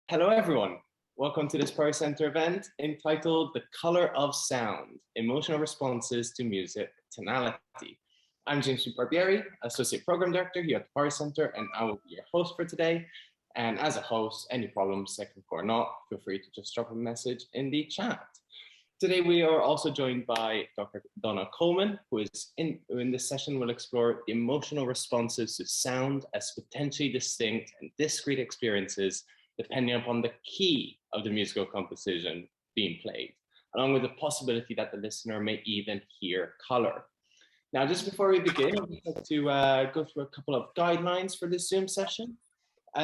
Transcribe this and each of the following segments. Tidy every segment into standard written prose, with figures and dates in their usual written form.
Hello, everyone. Welcome to this Power Center event entitled The Color of Sound, Emotional Responses to Music, Tonality. I'm James Barbieri, Associate Program Director here at the Power Center, and I will be your host for today. And as a host, any problems, technical or not, feel free to just drop a message in the chat. Today, we are also joined by Dr. Donna Coleman, who is in this session will explore the emotional responses to sound as potentially distinct and discrete experiences depending upon the key of the musical composition being played, along with the possibility that the listener may even hear color. Now, just before we begin, I'd like to go through a couple of guidelines for this Zoom session.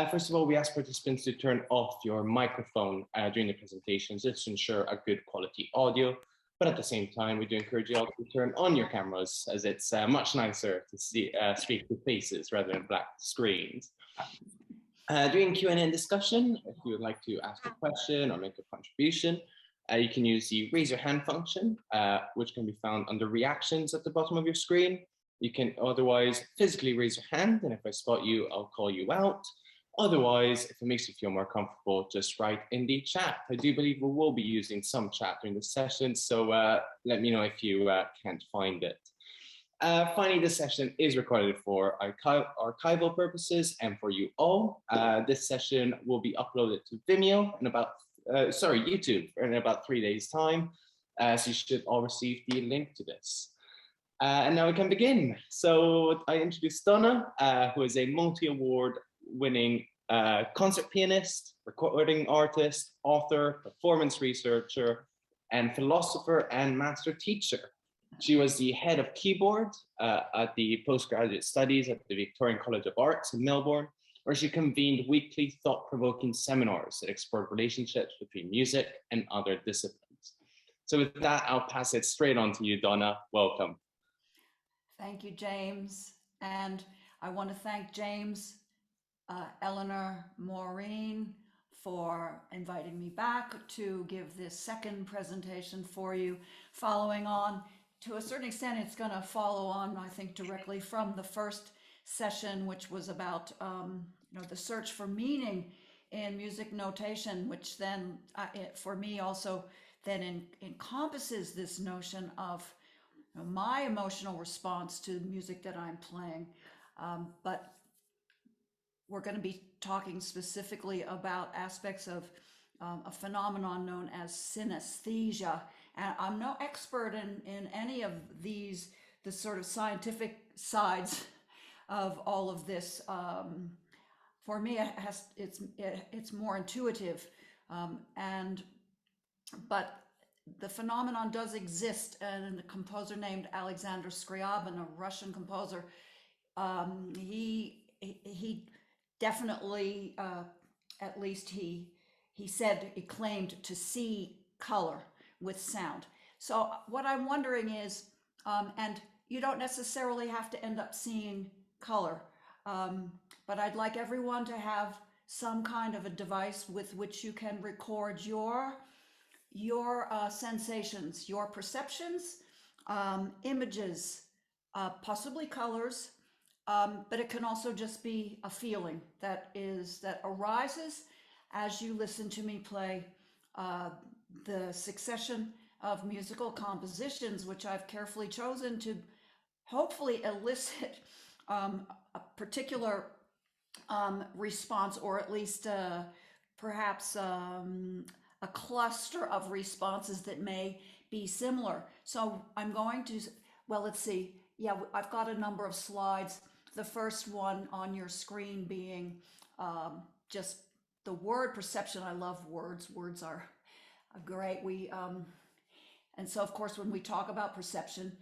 First of all, we ask participants to turn off your microphone during the presentations just to ensure a good quality audio. But at the same time, we do encourage you all to turn on your cameras, as it's much nicer to see speak to faces rather than black screens. During Q&A and discussion, if you would like to ask a question or make a contribution, you can use the raise your hand function, which can be found under reactions at the bottom of your screen. You can otherwise physically raise your hand, and if I spot you, I'll call you out. Otherwise, if it makes you feel more comfortable, just write in the chat. I do believe we will be using some chat during the session, so let me know if you can't find it. Finally, this session is recorded for archival purposes and for you all. This session will be uploaded to Vimeo in about, YouTube in about 3 days' time. So you should all receive the link to this. And now we can begin. So I introduced Donna, who is a multi-award winning concert pianist, recording artist, author, performance researcher, and philosopher and master teacher. She was the head of keyboard at the postgraduate studies at the Victorian College of Arts in Melbourne, where she convened weekly thought-provoking seminars that explored relationships between music and other disciplines. So with that, I'll pass it straight on to you, Donna. Welcome. Thank you, James. And I want to thank James, Eleanor, Maureen, for inviting me back to give this second presentation for you, following on. To a certain extent, it's going to follow on, I think, directly from the first session, which was about the search for meaning in music notation, which then, for me, also then encompasses this notion of my emotional response to music that I'm playing. But we're going to be talking specifically about aspects of a phenomenon known as synesthesia. And I'm no expert in any of these, the sort of scientific sides of all of this. For me, it's more intuitive, but the phenomenon does exist. And a composer named Alexander Scriabin, a Russian composer, he definitely, at least he claimed to see color with sound. So what I'm wondering is, and you don't necessarily have to end up seeing color, but I'd like everyone to have some kind of a device with which you can record your sensations, your perceptions, images, possibly colors, but it can also just be a feeling that arises as you listen to me play the succession of musical compositions, which I've carefully chosen to hopefully elicit a particular response, or at least perhaps a cluster of responses that may be similar. So I'm going to, well, let's see. Yeah, I've got a number of slides. The first one on your screen being just the word perception. I love words. Words are great. And so of course, when we talk about perception,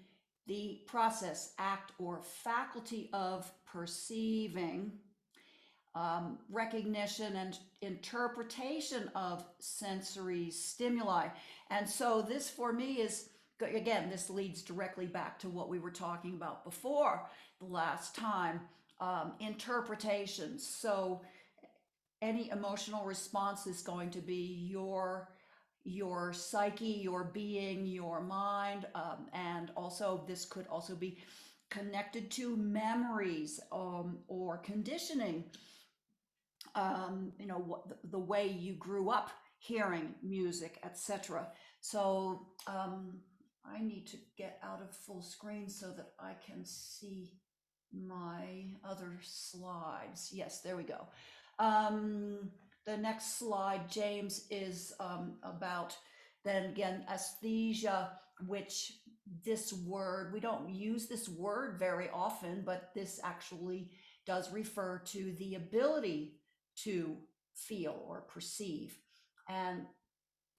the process, act, or faculty of perceiving, recognition and interpretation of sensory stimuli. And so this for me is, again, this leads directly back to what we were talking about before the last time, interpretations. So any emotional response is going to be your psyche, your being, your mind, and also this could also be connected to memories or conditioning. you know, what the way you grew up hearing music, etc. So I need to get out of full screen so that I can see my other slides. Yes, there we go. The next slide, James, is about, then again, aesthesia, which this word, we don't use this word very often, but this actually does refer to the ability to feel or perceive. And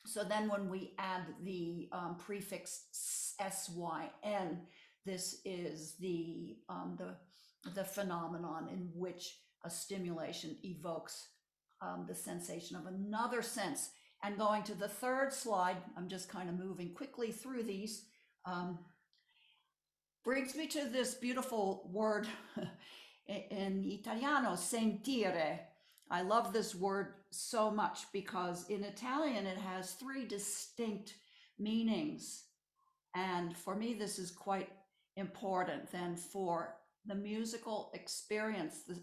so then when we add the prefix syn, this is the phenomenon in which a stimulation evokes the sensation of another sense. And going to the third slide, I'm just kind of moving quickly through these, brings me to this beautiful word in Italiano, sentire. I love this word so much because in Italian it has three distinct meanings. And for me, this is quite important then for the musical experience, the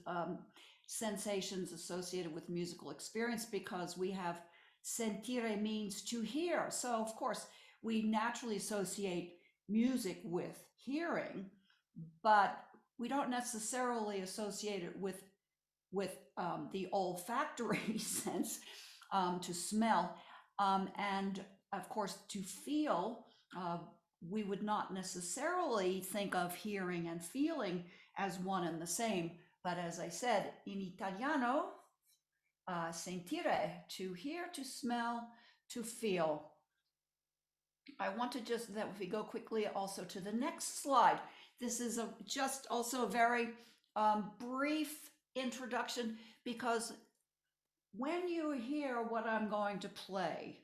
sensations associated with musical experience, because we have sentire means to hear. So, of course, we naturally associate music with hearing, but we don't necessarily associate it with the olfactory sense, to smell, and of course to feel. We would not necessarily think of hearing and feeling as one and the same, but as I said, in Italiano, sentire, to hear, to smell, to feel. I want to just, that if we go quickly also to the next slide, this is just also a very brief introduction, because when you hear what I'm going to play,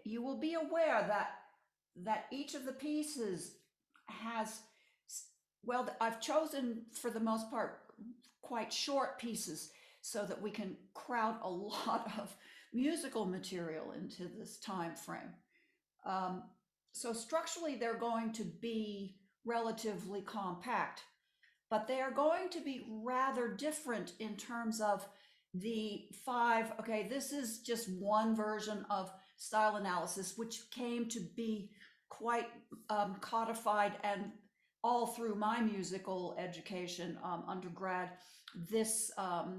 you will be aware that each of the pieces has, well, I've chosen for the most part quite short pieces so that we can crowd a lot of musical material into this time frame. So structurally, they're going to be relatively compact, but they are going to be rather different in terms of the five. Okay, this is just one version of style analysis, which came to be quite codified and all through my musical education, undergrad, this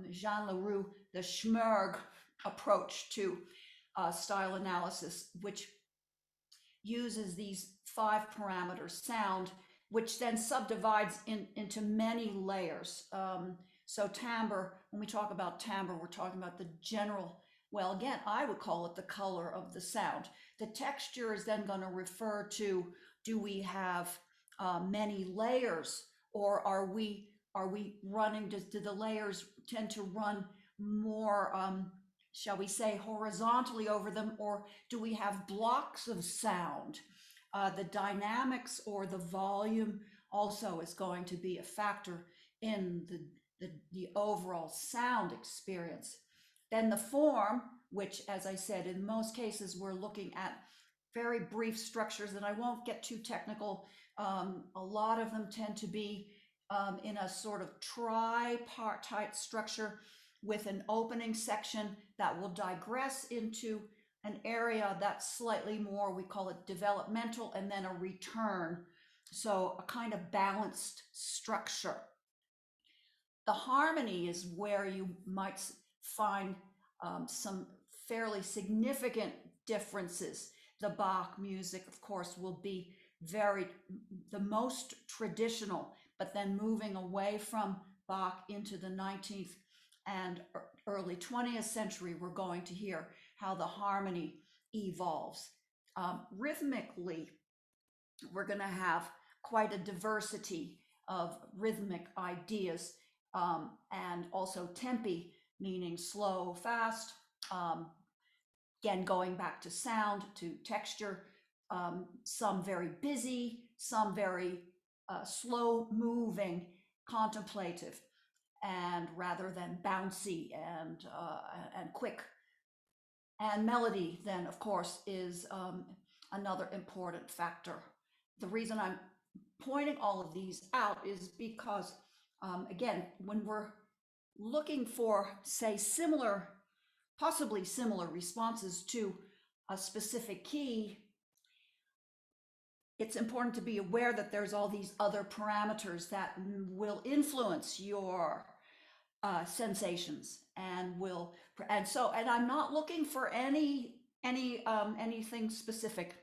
Jean Leroux, the Schmerg approach to style analysis, which uses these five parameters: sound, which then subdivides into many layers. So timbre, when we talk about timbre, we're talking about the general, well, again, I would call it the color of the sound. The texture is then going to refer to, do we have many layers, or are we running, do the layers tend to run more, shall we say, horizontally over them, or do we have blocks of sound? The dynamics or the volume also is going to be a factor in the overall sound experience. Then the form, which, as I said, in most cases, we're looking at very brief structures, and I won't get too technical. A lot of them tend to be in a sort of tripartite structure with an opening section that will digress into an area that's slightly more, we call it developmental, and then a return. So a kind of balanced structure. The harmony is where you might find some fairly significant differences. The Bach music, of course, will be the most traditional, but then moving away from Bach into the 19th and early 20th century, we're going to hear how the harmony evolves. Rhythmically, we're going to have quite a diversity of rhythmic ideas, and also tempi, meaning slow, fast. Again, going back to sound, to texture, some very busy, some very slow moving, contemplative, and rather than bouncy and quick. And melody then, of course, is another important factor. The reason I'm pointing all of these out is because Again, when we're looking for, say, possibly similar responses to a specific key, it's important to be aware that there's all these other parameters that will influence your sensations and I'm not looking for anything specific.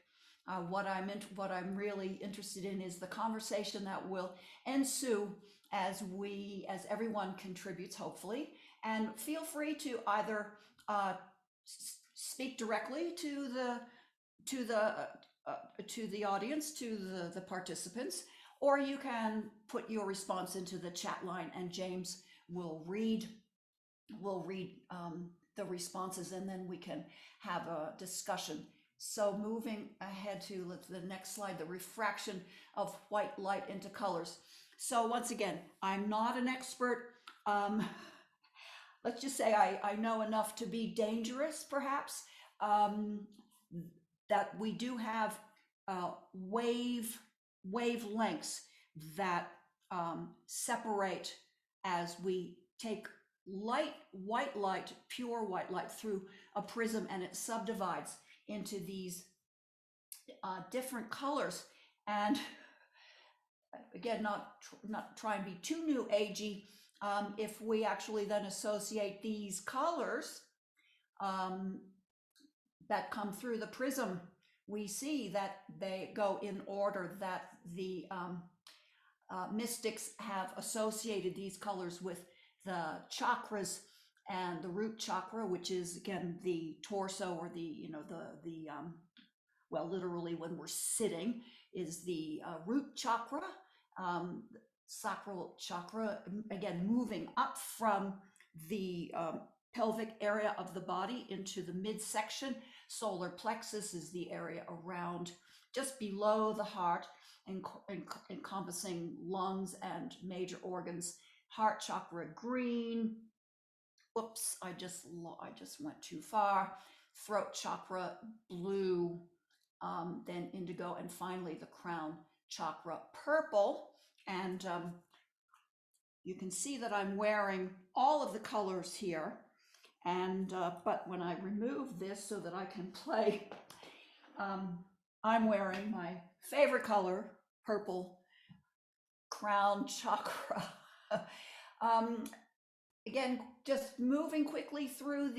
What I'm really interested in is the conversation that will ensue as everyone contributes, hopefully. And feel free to either speak directly to the audience, to the participants, or you can put your response into the chat line, and James will read the responses, and then we can have a discussion. So moving ahead to the next slide, the refraction of white light into colors. So once again, I'm not an expert. Let's just say I know enough to be dangerous, perhaps. That we do have wavelengths that separate as we take white light, pure white light through a prism, and it subdivides into these different colors. And again, not try and be too new agey. If we actually then associate these colors that come through the prism, we see that they go in order that the mystics have associated these colors with the chakras, and the root chakra, which is again the torso, or the well, literally when we're sitting, is the root chakra, sacral chakra, again moving up from the pelvic area of the body into the midsection. Solar plexus is the area around, just below the heart, encompassing lungs and major organs. Heart chakra green. Whoops, I just went too far. Throat chakra blue, then indigo, and finally the crown chakra purple. And you can see that I'm wearing all of the colors here. And but when I remove this so that I can play, I'm wearing my favorite color, purple, crown chakra. Again, just moving quickly through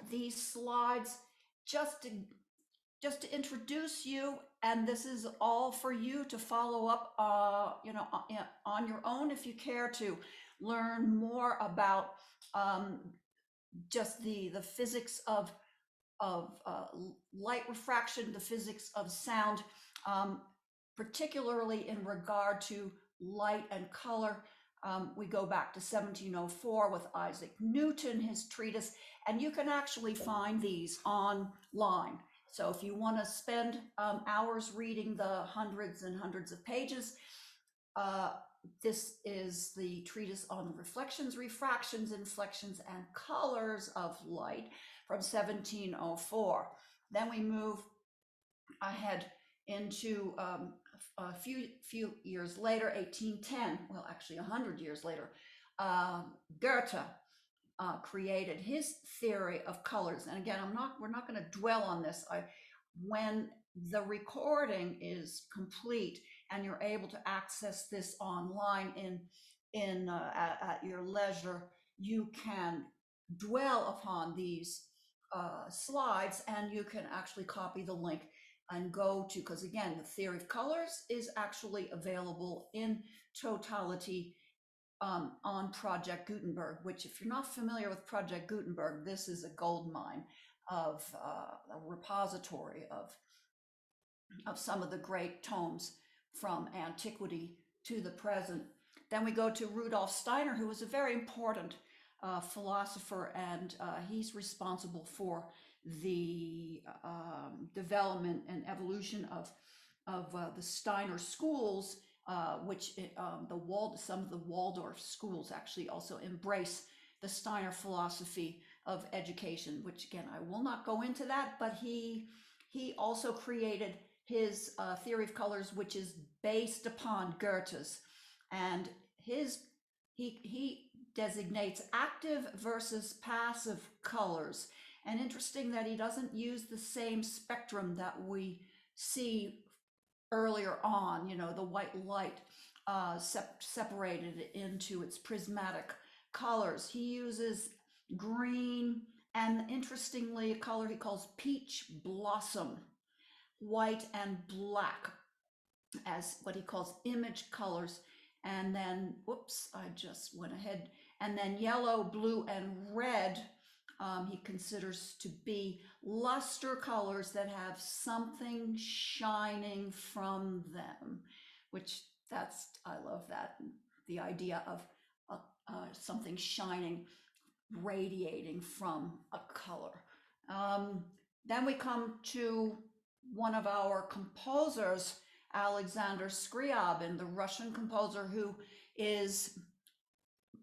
these slides, just to introduce you, and this is all for you to follow up, on your own if you care to learn more about just the physics of light refraction, the physics of sound, particularly in regard to light and color. We go back to 1704 with Isaac Newton, his treatise, and you can actually find these online. So if you want to spend hours reading the hundreds and hundreds of pages, this is the treatise on the reflections, refractions, inflections, and colors of light from 1704. Then we move ahead into a few years later, 1810, well, actually 100 years later, Goethe created his theory of colors. And again, we're not going to dwell on this. When the recording is complete and you're able to access this online at your leisure, you can dwell upon these slides, and you can actually copy the link and go to, because again, the theory of colors is actually available in totality on Project Gutenberg, which, if you're not familiar with Project Gutenberg, this is a gold mine of a repository of some of the great tomes from antiquity to the present. Then we go to Rudolf Steiner, who was a very important philosopher, and he's responsible for the development and evolution of the Steiner schools, which some of the Waldorf schools actually also embrace the Steiner philosophy of education, which again, I will not go into that, but he also created his theory of colors, which is based upon Goethe's. and he designates active versus passive colors. And interesting that he doesn't use the same spectrum that we see earlier on, the white light separated into its prismatic colors. He uses green and, interestingly, a color he calls peach blossom, white and black, as what he calls image colors. And then, whoops, I just went ahead. And then yellow, blue, and red, he considers to be luster colors that have something shining from them, which I love that, the idea of something shining, radiating from a color. Then we come to one of our composers, Alexander Scriabin, the Russian composer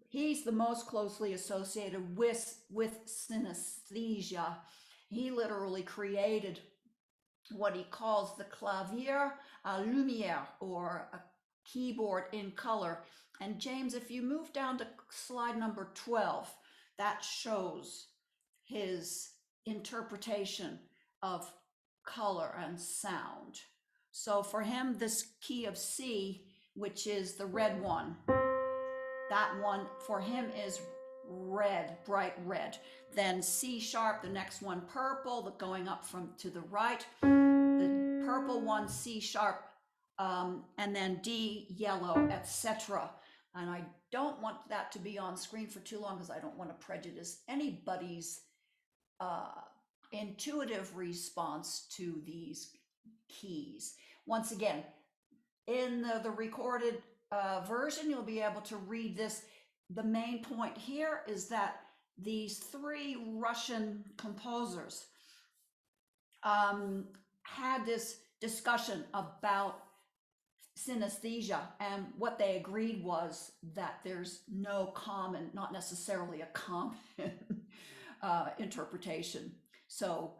he's the most closely associated with synesthesia. He literally created what he calls the clavier à lumière, or a keyboard in color. And James, if you move down to slide number 12, that shows his interpretation of color and sound. So for him, this key of C, which is the red one, that one for him is red, bright red. Then C sharp, the next one purple, going up from to the right. The purple one, C sharp, and then D yellow, etc. And I don't want that to be on screen for too long because I don't want to prejudice anybody's intuitive response to these keys. Once again, in the recorded version, you'll be able to read this. The main point here is that these three Russian composers had this discussion about synesthesia, and what they agreed was that there's no common, not necessarily a common interpretation. So,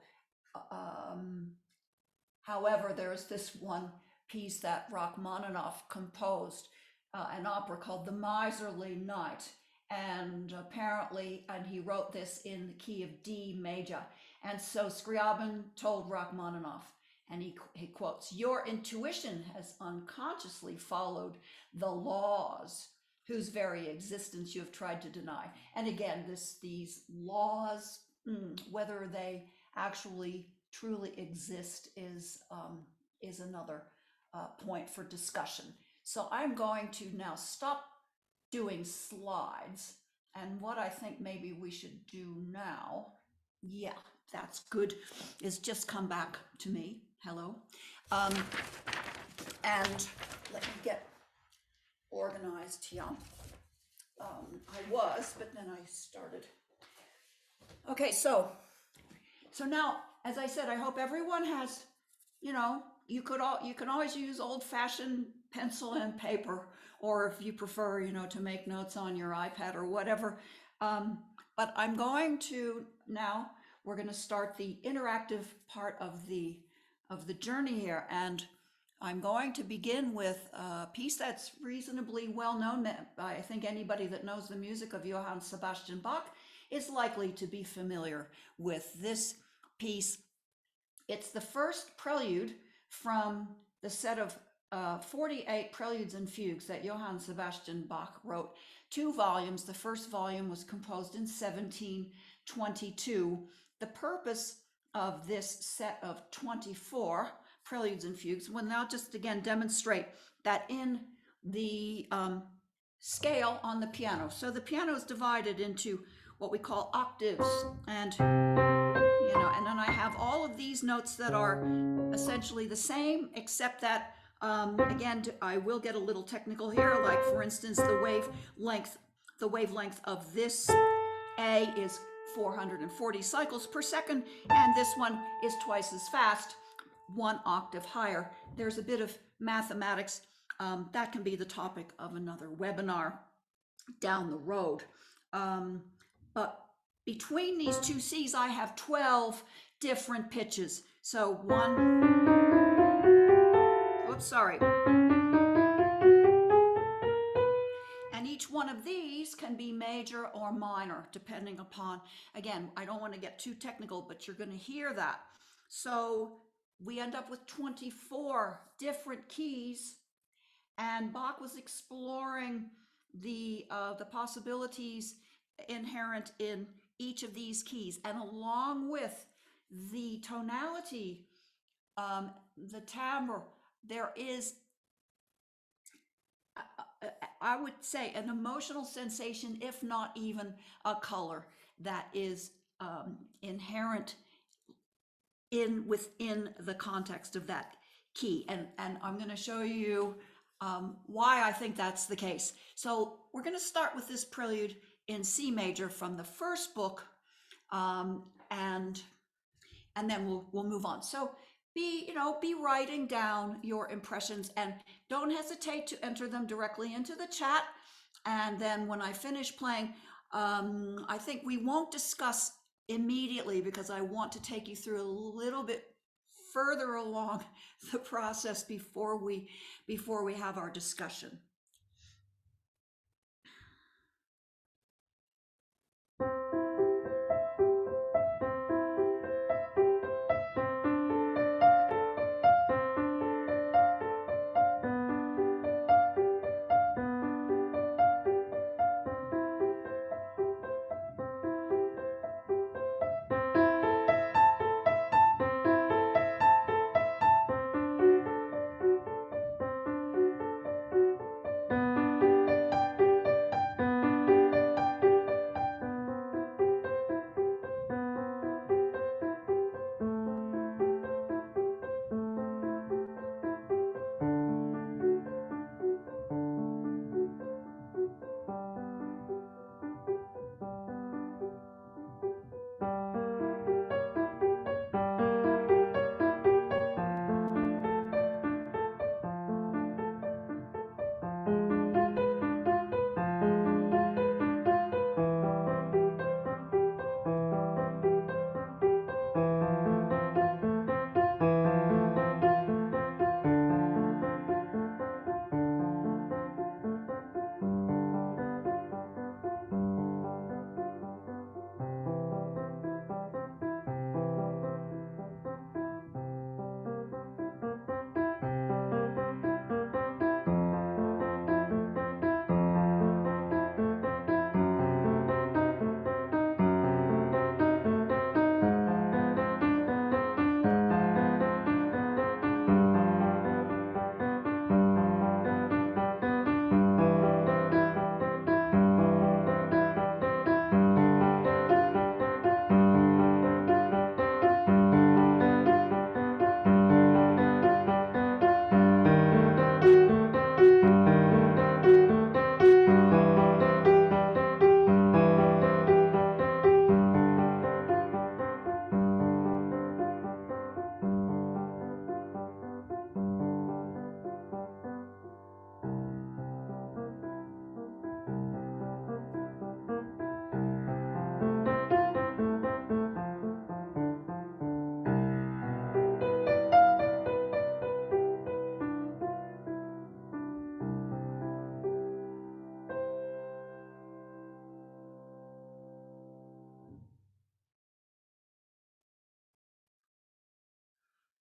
however, there's this one piece that Rachmaninoff composed, an opera called The Miserly Night, and he wrote this in the key of D major. And so Scriabin told Rachmaninoff, and he quotes, "Your intuition has unconsciously followed the laws whose very existence you have tried to deny." And again, these laws, whether they actually truly exist, is another point for discussion. So I'm going to now stop doing slides, and what I think maybe we should do now, yeah, that's good, is just come back to me. Hello. And let me get organized here. I was, but then I started. Okay, so now, as I said, I hope everyone has, you can always use old-fashioned pencil and paper, or if you prefer, to make notes on your iPad or whatever. But I'm going to now, we're going to start the interactive part of the journey here, and I'm going to begin with a piece that's reasonably well known. I think anybody that knows the music of Johann Sebastian Bach is likely to be familiar with this piece. It's the first prelude from the set of 48 preludes and fugues that Johann Sebastian Bach wrote, 2 volumes. The first volume was composed in 1722. The purpose of this set of 24 preludes and fugues will now just again demonstrate that in the scale on the piano. So the piano is divided into what we call octaves, and and then I have all of these notes that are essentially the same, except that again, I will get a little technical here. Like, for instance, the wavelength of this A is 440 cycles per second, and this one is twice as fast, 1 octave higher. There's a bit of mathematics that can be the topic of another webinar down the road. But between these two C's, I have 12 different pitches. So one of these can be major or minor, depending upon, again, I don't want to get too technical, but you're going to hear that. So we end up with 24 different keys, and Bach was exploring the possibilities inherent in each of these keys, and along with the tonality, the timbre, there is, I would say, an emotional sensation, if not even a color, that is inherent within the context of that key. And I'm going to show you why I think that's the case. So we're going to start with this prelude in C major from the first book, and then we'll move on. So be writing down your impressions, and don't hesitate to enter them directly into the chat. And then when I finish playing, I think we won't discuss immediately, because I want to take you through a little bit further along the process before we have our discussion.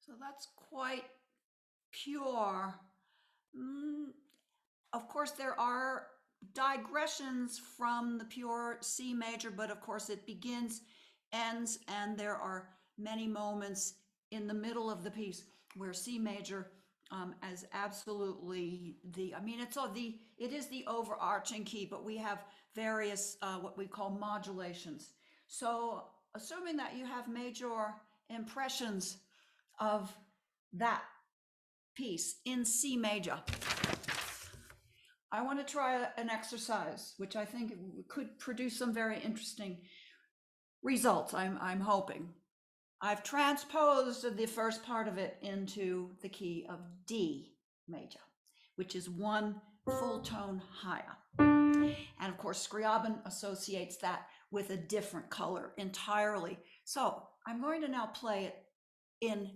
So that's quite pure. Of course, there are digressions from the pure C major, but of course it begins, ends, and there are many moments in the middle of the piece where C major as absolutely it is the overarching key, but we have various what we call modulations. So assuming that you have major impressions of that piece in C major, I want to try an exercise which I think could produce some very interesting results. I'm hoping. I've transposed the first part of it into the key of D major, which is one full tone higher. And of course, Scriabin associates that with a different color entirely. So I'm going to now play it in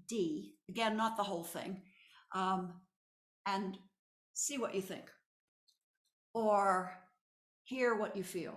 D, again, not the whole thing, and see what you think. Or hear what you feel.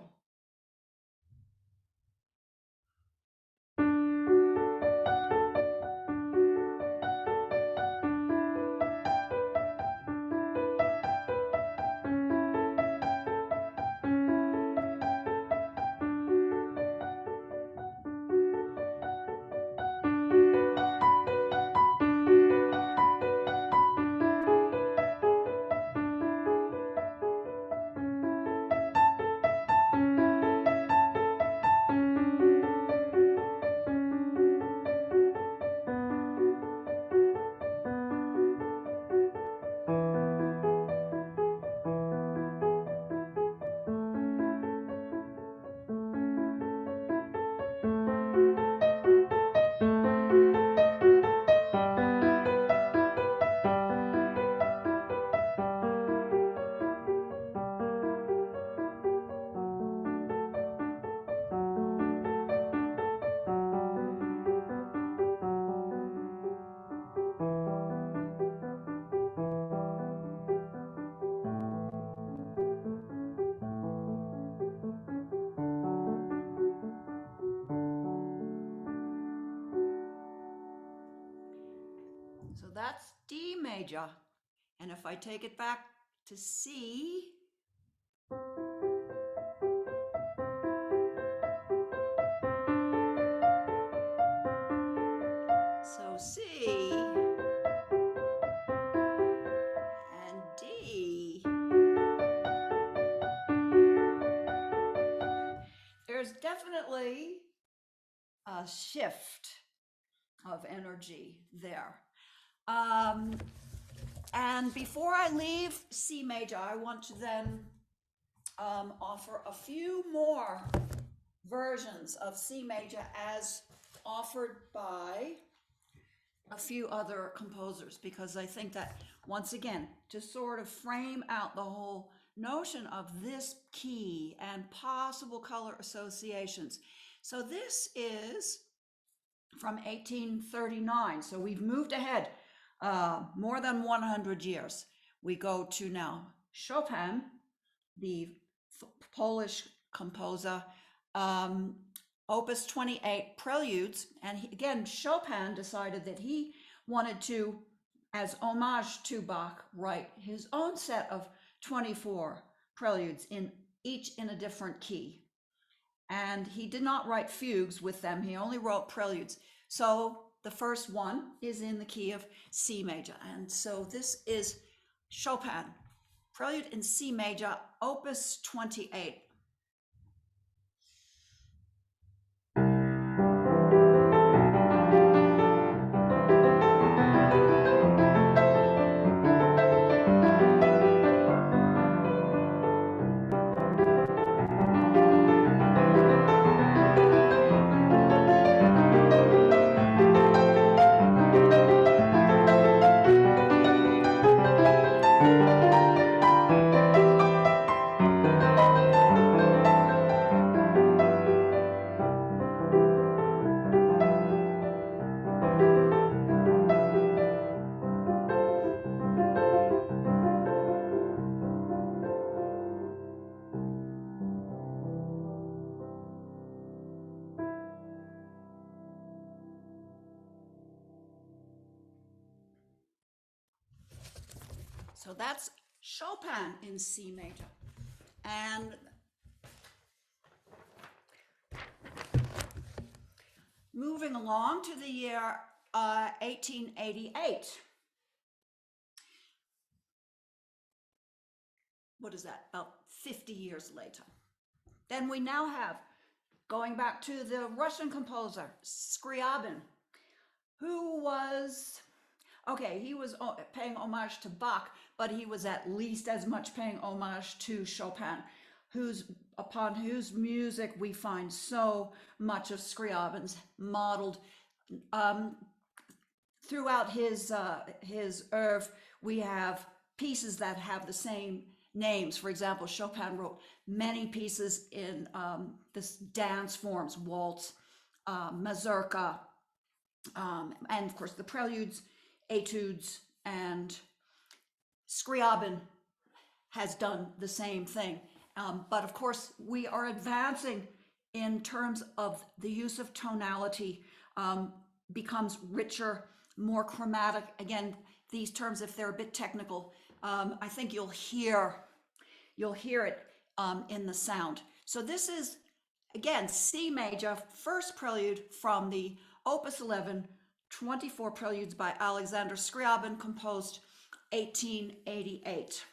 So that's D major. And if I take it back to C, so C and D, there's definitely a shift of energy there. And before I leave C major, I want to then offer a few more versions of C major as offered by a few other composers, because I think that, once again, to sort of frame out the whole notion of this key and possible color associations. So this is from 1839. So we've moved ahead more than 100 years. We go to now Chopin, the Polish composer, Opus 28 Preludes. And again, Chopin decided that he wanted to, as homage to Bach, write his own set of 24 preludes, each in a different key. And he did not write fugues with them. He only wrote preludes. So the first one is in the key of C major. And so this is Chopin, Prelude in C major, Opus 28. So that's Chopin in C major. And moving along to the year 1888. What is that? About 50 years later. Then we now have, going back to the Russian composer, Scriabin, who was, okay, he was paying homage to Bach, but he was at least as much paying homage to Chopin, upon whose music we find so much of Scriabin's modeled. Throughout his oeuvre, we have pieces that have the same names. For example, Chopin wrote many pieces in this dance forms, waltz, mazurka, and of course the preludes, etudes, and Scriabin has done the same thing. But of course, we are advancing in terms of the use of tonality, becomes richer, more chromatic. Again, these terms, if they're a bit technical, I think you'll hear it in the sound. So this is, again, C major, first prelude from the Opus 11, 24 Preludes by Alexander Scriabin, composed 1888.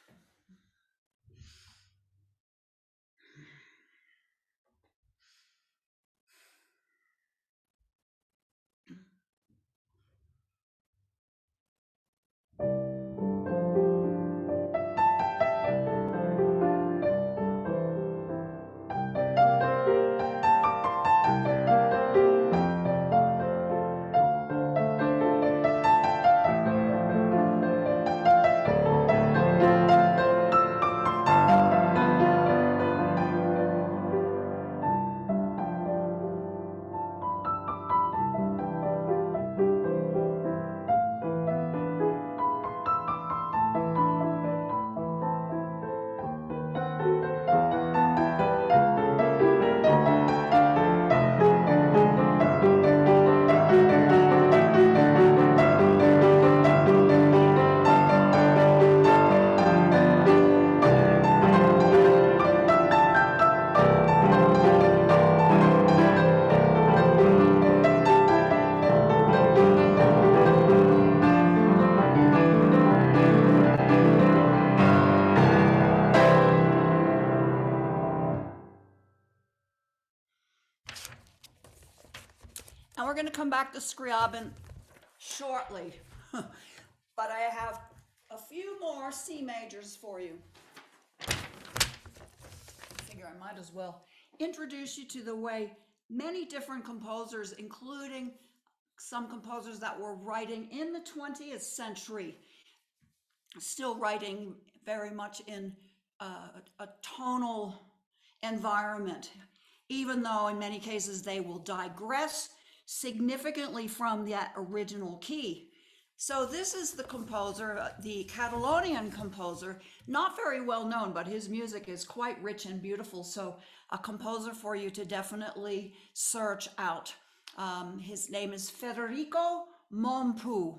And we're going to come back to Scriabin shortly, but I have a few more C majors for you. I figure I might as well introduce you to the way many different composers, including some composers that were writing in the 20th century, still writing very much in a tonal environment, even though in many cases they will digress significantly from that original key. So this is the composer, the Catalonian composer, not very well known, but his music is quite rich and beautiful. So a composer for you to definitely search out. His name is Federico Mompou,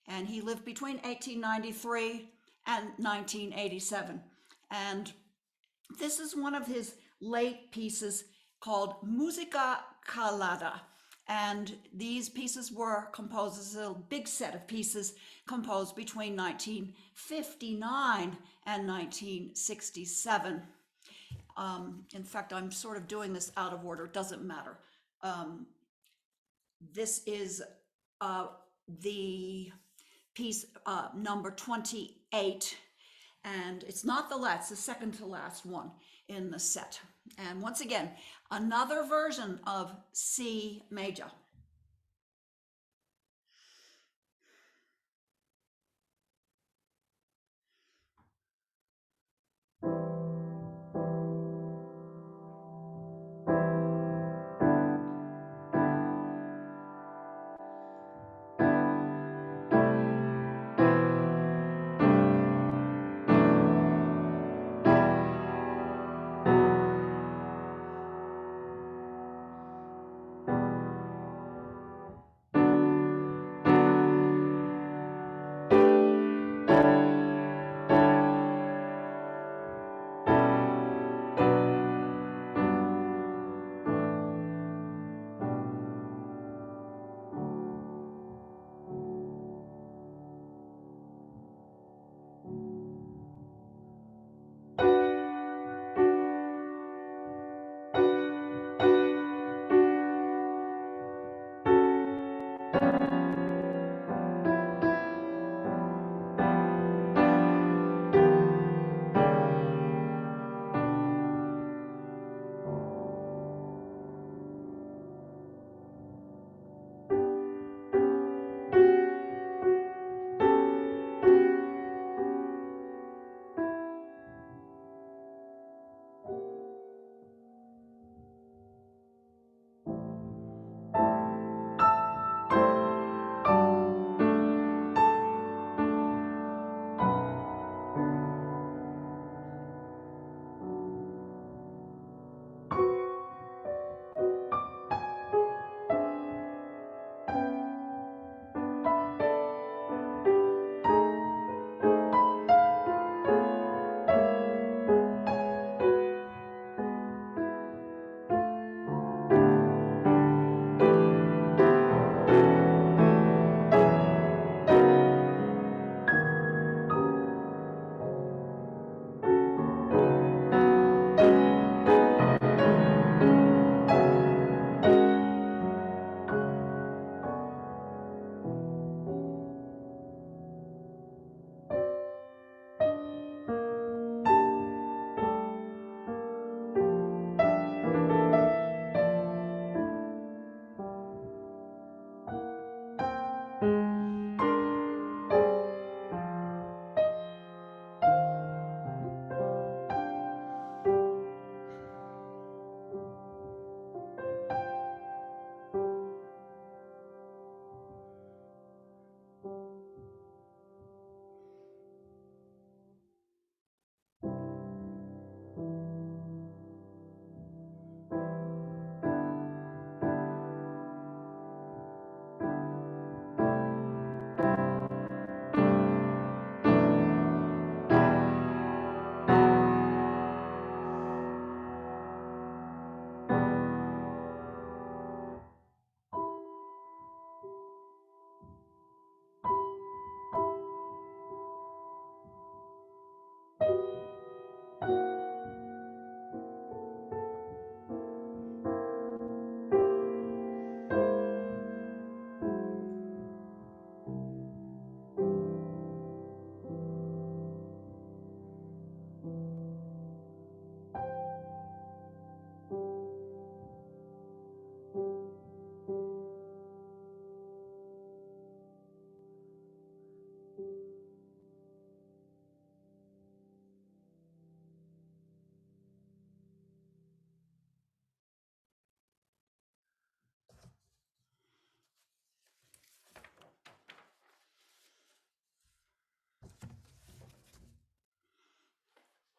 and he lived between 1893 and 1987. And this is one of his late pieces called Musica Calada. And these pieces were composed as a big set of pieces composed between 1959 and 1967. In fact, I'm sort of doing this out of order, it doesn't matter. This is the piece number 28, and it's not the last, it's the second to last one in the set. And once again, another version of C major.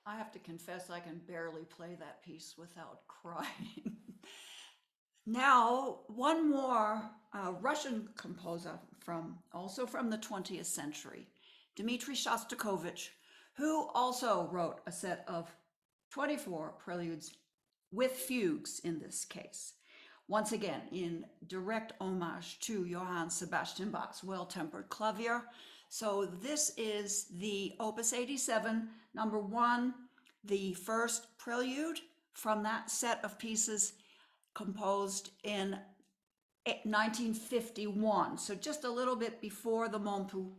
I have to confess I can barely play that piece without crying. Now, one more Russian composer also from the 20th century, Dmitri Shostakovich, who also wrote a set of 24 preludes with fugues in this case. Once again, in direct homage to Johann Sebastian Bach's Well-Tempered Clavier. So this is the Opus 87, number 1, the first prelude from that set of pieces composed in 1951, so just a little bit before the Montpu.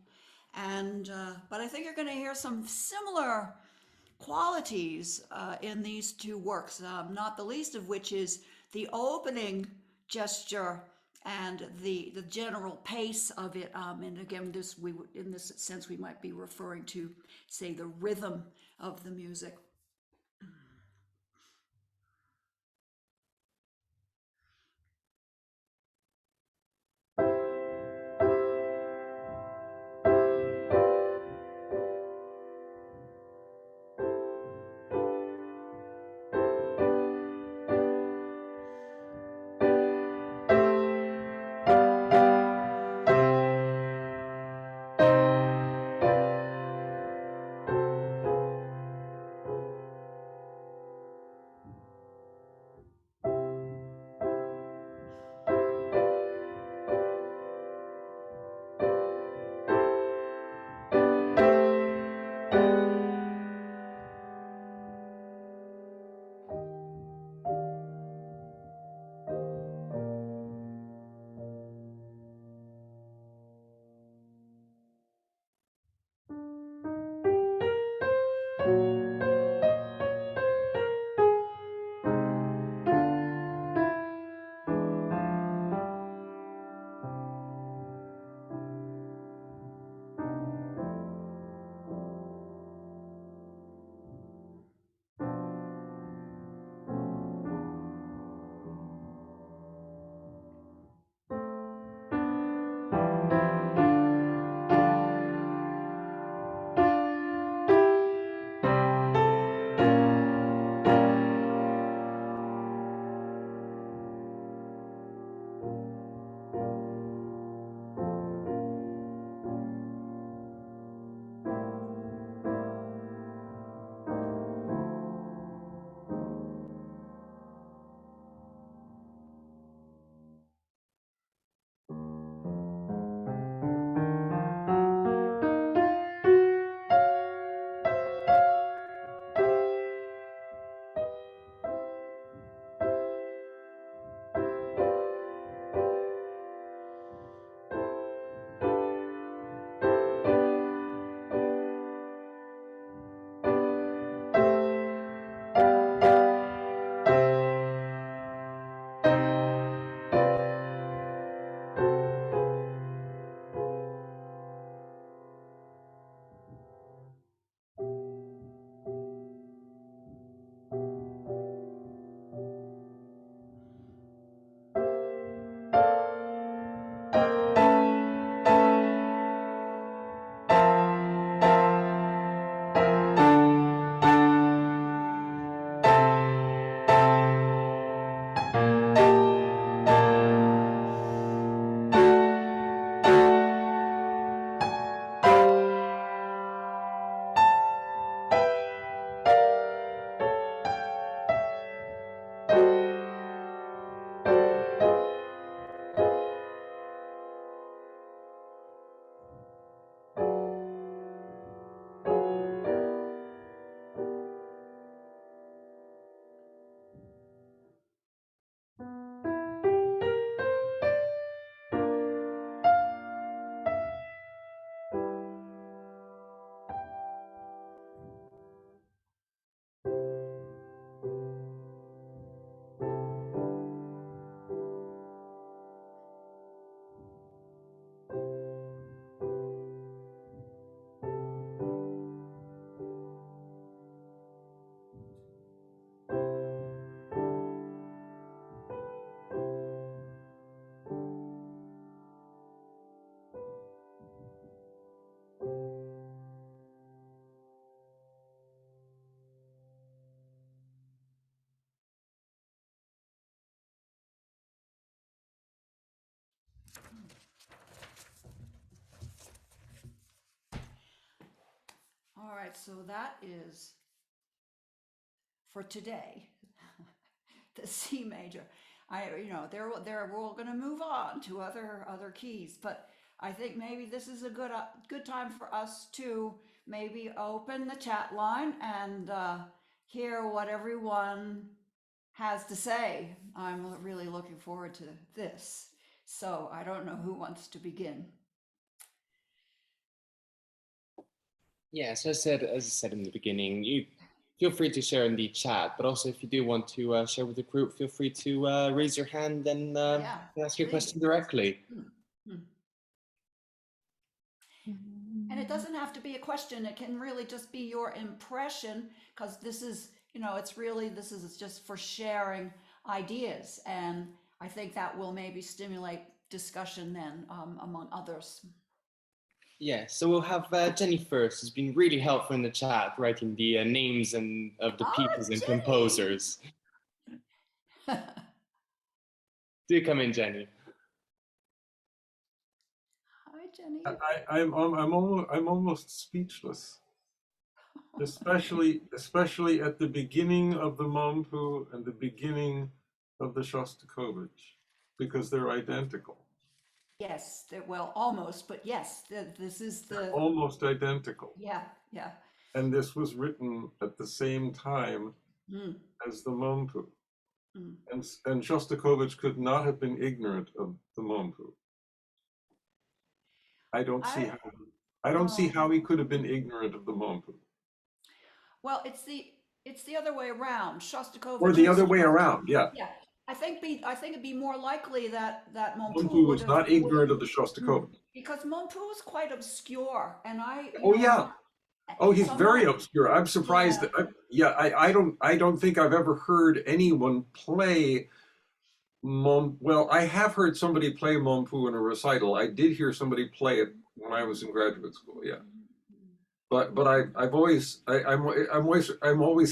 But I think you're going to hear some similar qualities in these two works, not the least of which is the opening gesture and the general pace of it. And again, in this sense, we might be referring to, say, the rhythm of the music. All right, so that is for today, the C major. We're all going to move on to other keys, but I think maybe this is a good time for us to maybe open the chat line and hear what everyone has to say. I'm really looking forward to this. So I don't know who wants to begin. Yeah, so as I said in the beginning, you feel free to share in the chat, but also if you do want to share with the group, feel free to raise your hand and Yeah, ask your please. question directly. And it doesn't have to be a question. It can really just be your impression, because this is, this is just for sharing ideas. And I think that will maybe stimulate discussion then among others. Yeah, so we'll have Jenny first, who's been really helpful in the chat, writing the names of the pieces and Jenny! composers. Do come in, Jenny. Hi, Jenny. I'm almost speechless, especially at the beginning of the Mompu and the beginning of the Shostakovich, because they're identical. Yes, well, almost, but yes, this is They're almost identical. Yeah. And this was written at the same time as the Mompu. And Shostakovich could not have been ignorant of the Mompu. I don't see how he could have been ignorant of the Mompu. Well, it's the other way around. Shostakovich. Or the other way around, yeah. Yeah, I think it'd be more likely that Mompu was not ignorant of the Shostakovich. Because Mompu is quite obscure, and he's very obscure. I'm surprised that I don't think I've ever heard anyone play well, I have heard somebody play Mompu in a recital. I did hear somebody play it when I was in graduate school, yeah. But I'm always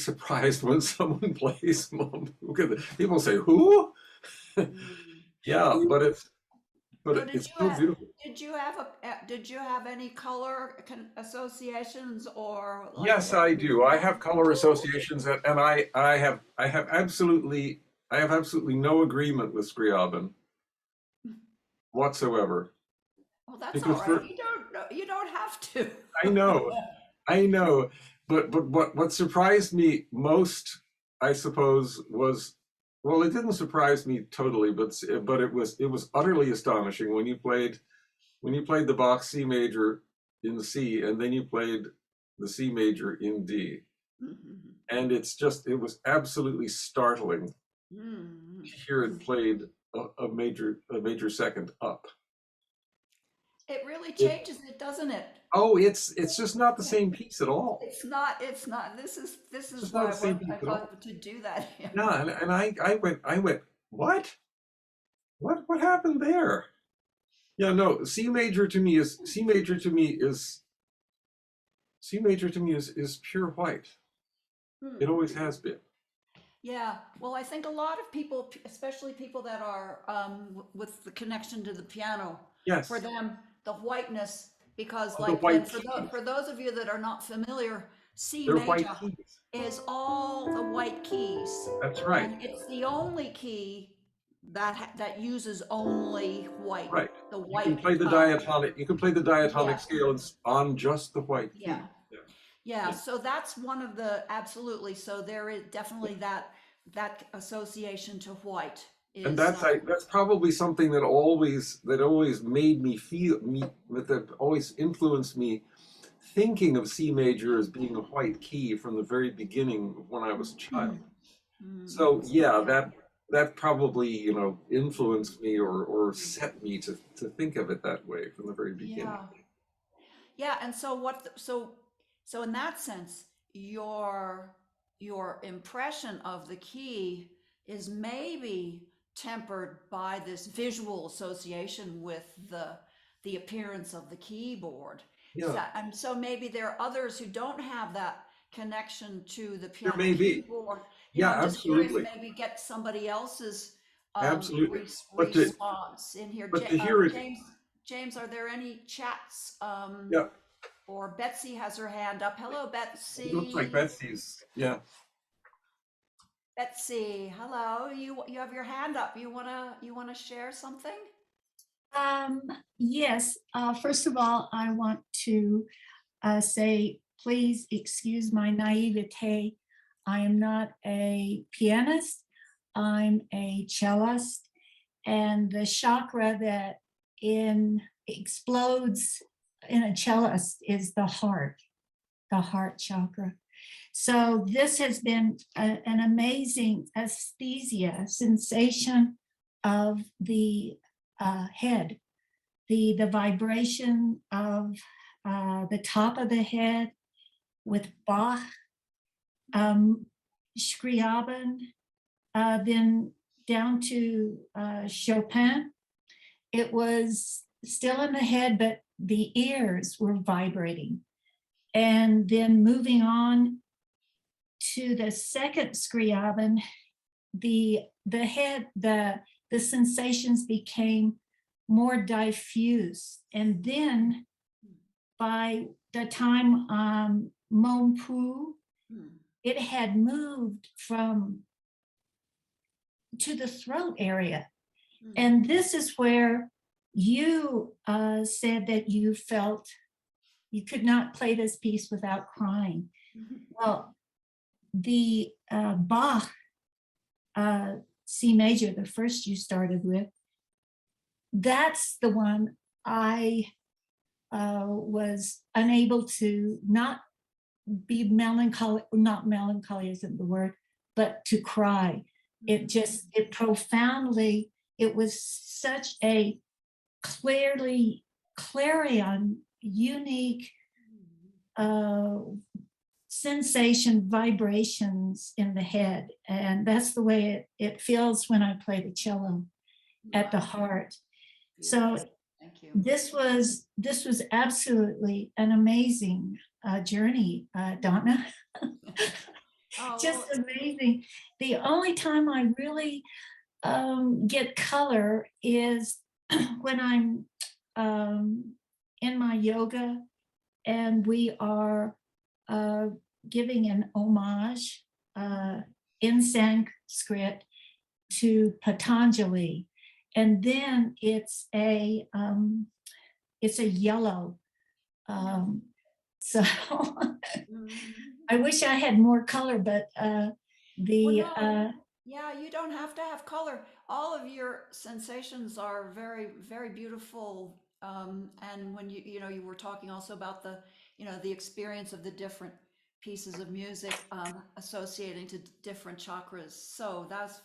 surprised when someone plays Mompu. People say, "Who?" Yeah, but it's so beautiful. Did you have any color associations or? Yes, I do. I have color associations, and I have absolutely no agreement with Scriabin whatsoever. Well, that's all right. You don't have to. I know, but what surprised me most, I suppose, was, well, it didn't surprise me totally, but it was utterly astonishing when you played the Bach C major in C, and then you played the C major in D, and it was absolutely startling to hear it played a major second up. It really changes it, doesn't it? Oh, it's just not the same piece at all. It's not. This is why I thought to do that. Yeah, and I went, what happened there? Yeah, no, C major to me is pure white. It always has been. Yeah, well, I think a lot of people, especially people that are with the connection to the piano, yes, for them, the whiteness, because for those of you that are not familiar, C major is all the white keys. That's right. And it's the only key that uses only white. Right. The white. You can play the diatonic. You can play the diatonic scale on just the white key. Yeah. So that's one of the absolutely. So there is definitely that association to white. And that's probably something that always made me feel that always influenced me thinking of C major as being a white key from the very beginning when I was a child. So yeah, that probably influenced me or set me to think of it that way from the very beginning. Yeah, and so in that sense, your impression of the key is maybe tempered by this visual association with the appearance of the keyboard. Yeah. And so maybe there are others who don't have that connection to the piano keyboard. Yeah, I'm just curious, absolutely. maybe get somebody else's absolutely response in here. But to hear it, James, are there any chats? Yeah. or Betsy has her hand up. Hello, Betsy. It looks like Betsy's, yeah. Betsy, hello. You have your hand up. You wanna share something? Yes. First of all, I want to say, please excuse my naivete. I am not a pianist. I'm a cellist, and the chakra that explodes in a cellist is the heart chakra. So this has been an amazing aesthesia sensation of the head, the vibration of the top of the head with Bach, Scriabin, then down to Chopin. It was still in the head, but the ears were vibrating. And then moving on to the second Scriabin, the head, the sensations became more diffuse. And then by the time Mon Pu, it had moved to the throat area. And this is where you said that you felt you could not play this piece without crying. Well, the Bach C major, the first you started with, that's the one I was unable to not be melancholy, not melancholy isn't the word, but to cry. It profoundly, it was such a clarion, unique sensation, vibrations in the head. And that's the way it feels when I play the cello at the heart. So thank you. This was absolutely an amazing journey, Donna. Just amazing. The only time I really get color is when I'm in my yoga and we are giving an homage in Sanskrit to Patanjali. And then it's a yellow. So I wish I had more color, but yeah, you don't have to have color. All of your sensations are very, very beautiful. And when you were talking also about the experience of the different pieces of music associating to different chakras. So that's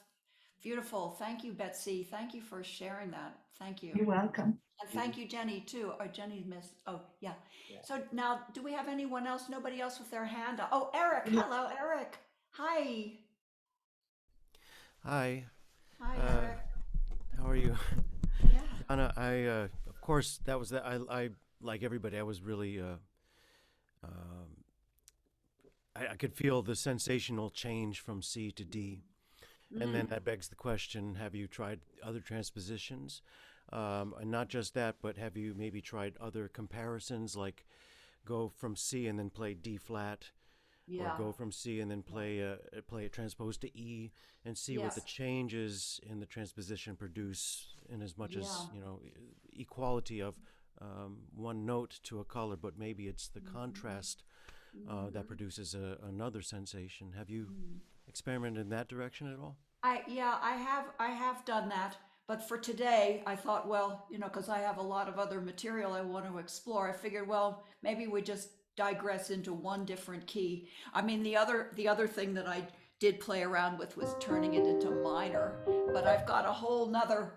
beautiful. Thank you, Betsy. Thank you for sharing that. Thank you. You're welcome. And thank you, Jenny, too. Or Jenny missed. Oh, yeah. So now, do we have anyone else? Nobody else with their hand up? Oh, Eric. Hello, Eric. Hi. Hi. Hi, Eric. How are you? Yeah. Anna, of course, that was that. I like everybody. I was really, I could feel the sensational change from C to D. And then that begs the question, have you tried other transpositions? And not just that, but have you maybe tried other comparisons, like go from C and then play D flat? Yeah. Or go from C and then play it transposed to E and see what the changes in the transposition produce, in as much as equality of one note to a color, but maybe it's the contrast that produces another sensation. Have you experimented in that direction at all? I have done that. But for today, I thought, well, because I have a lot of other material I want to explore, I figured, well, maybe we just digress into one different key. I mean, the other thing that I did play around with was turning it into minor, but I've got a whole nother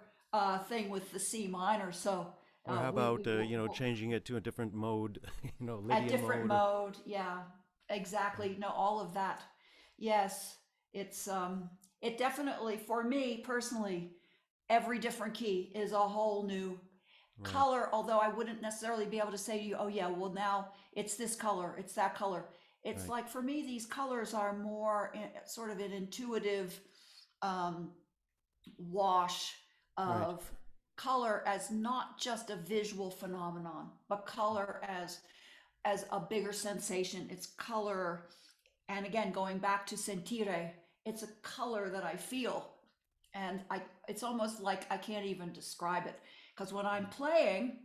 thing with the C minor. So or how about changing it to a different mode, Lydian a different mode? mode? Yeah, exactly. No, all of that. Yes, it's it definitely, for me personally, every different key is a whole new color, although I wouldn't necessarily be able to say to you, oh yeah, well now it's this color, it's that color. It's like, for me, these colors are more sort of an intuitive wash of color as not just a visual phenomenon, but color as as a bigger sensation. It's color. And again, going back to sentire, it's a color that I feel. And it's almost like I can't even describe it. Because when I'm playing,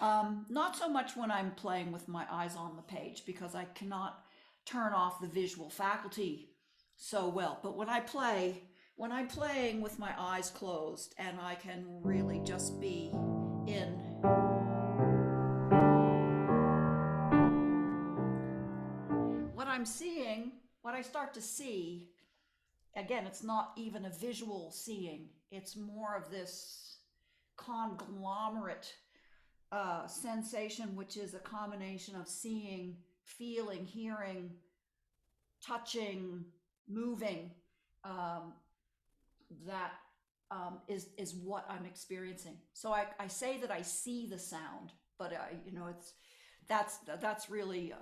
not so much when I'm playing with my eyes on the page, because I cannot turn off the visual faculty so well. But when I'm playing with my eyes closed and I can really just be in what I'm seeing, what I start to see, again, it's not even a visual seeing, it's more of this conglomerate sensation, which is a combination of seeing, feeling, hearing, touching, moving. That is what I'm experiencing. So I say that I see the sound, but that's really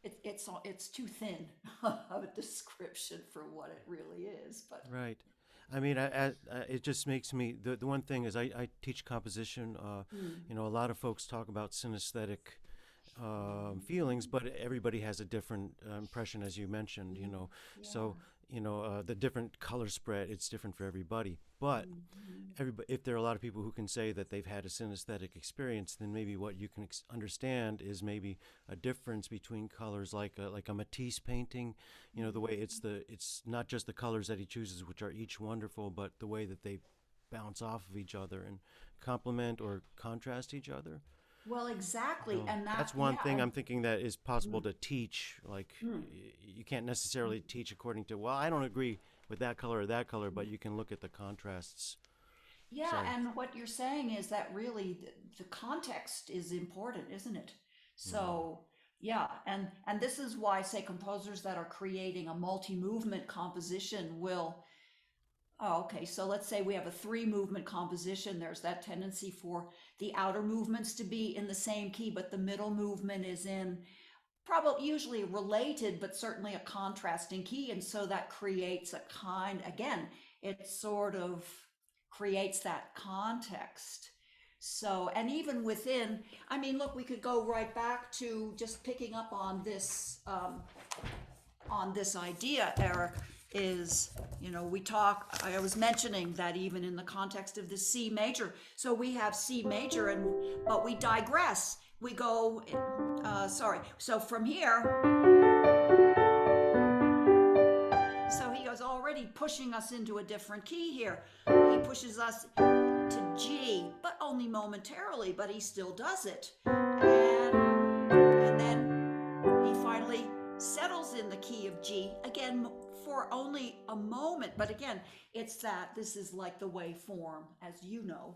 it's too thin of a description for what it really is. But Right. I mean, it just makes me, the one thing is I teach composition. You know, a lot of folks talk about synesthetic feelings, but everybody has a different impression, as you mentioned, you know. yeah. So, you know, the different color spread, it's different for everybody. But if there are a lot of people who can say that they've had a synesthetic experience, then maybe what you can understand is maybe a difference between colors, like a Matisse painting. You know, the way it's not just the colors that he chooses, which are each wonderful, but the way that they bounce off of each other and complement or contrast each other. Well, exactly, So and that's one yeah, thing and I'm thinking that is possible to teach. Like you can't necessarily teach according to, well, I don't agree with that color or that color, but you can look at the contrasts. yeah, So and what you're saying is that really the context is important, isn't it? So yeah, and this is why, say, composers that are creating a multi-movement composition will. Oh, okay. So let's say we have a 3-movement composition. There's that tendency for the outer movements to be in the same key, but the middle movement is in probably usually related, but certainly a contrasting key. And so that creates a again, it sort of creates that context. So, and even within, I mean, look, we could go right back to just picking up on this idea, Eric, is, I was mentioning that even in the context of the C major. So we have C major, but we digress. We go, so from here, so he was already pushing us into a different key here. He pushes us to G, but only momentarily, but he still does it. And then he finally settles in the key of G, again, for only a moment. But again, this is like the way form, as you know,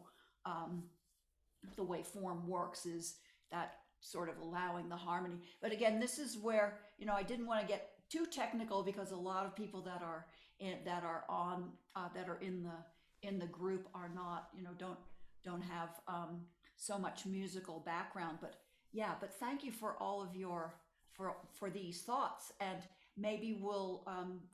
the way form works is that sort of allowing the harmony. But again, this is where, I didn't want to get too technical, because a lot of people that are in the group are not, don't have so much musical background. But yeah, but thank you for all of your for these thoughts. And maybe we'll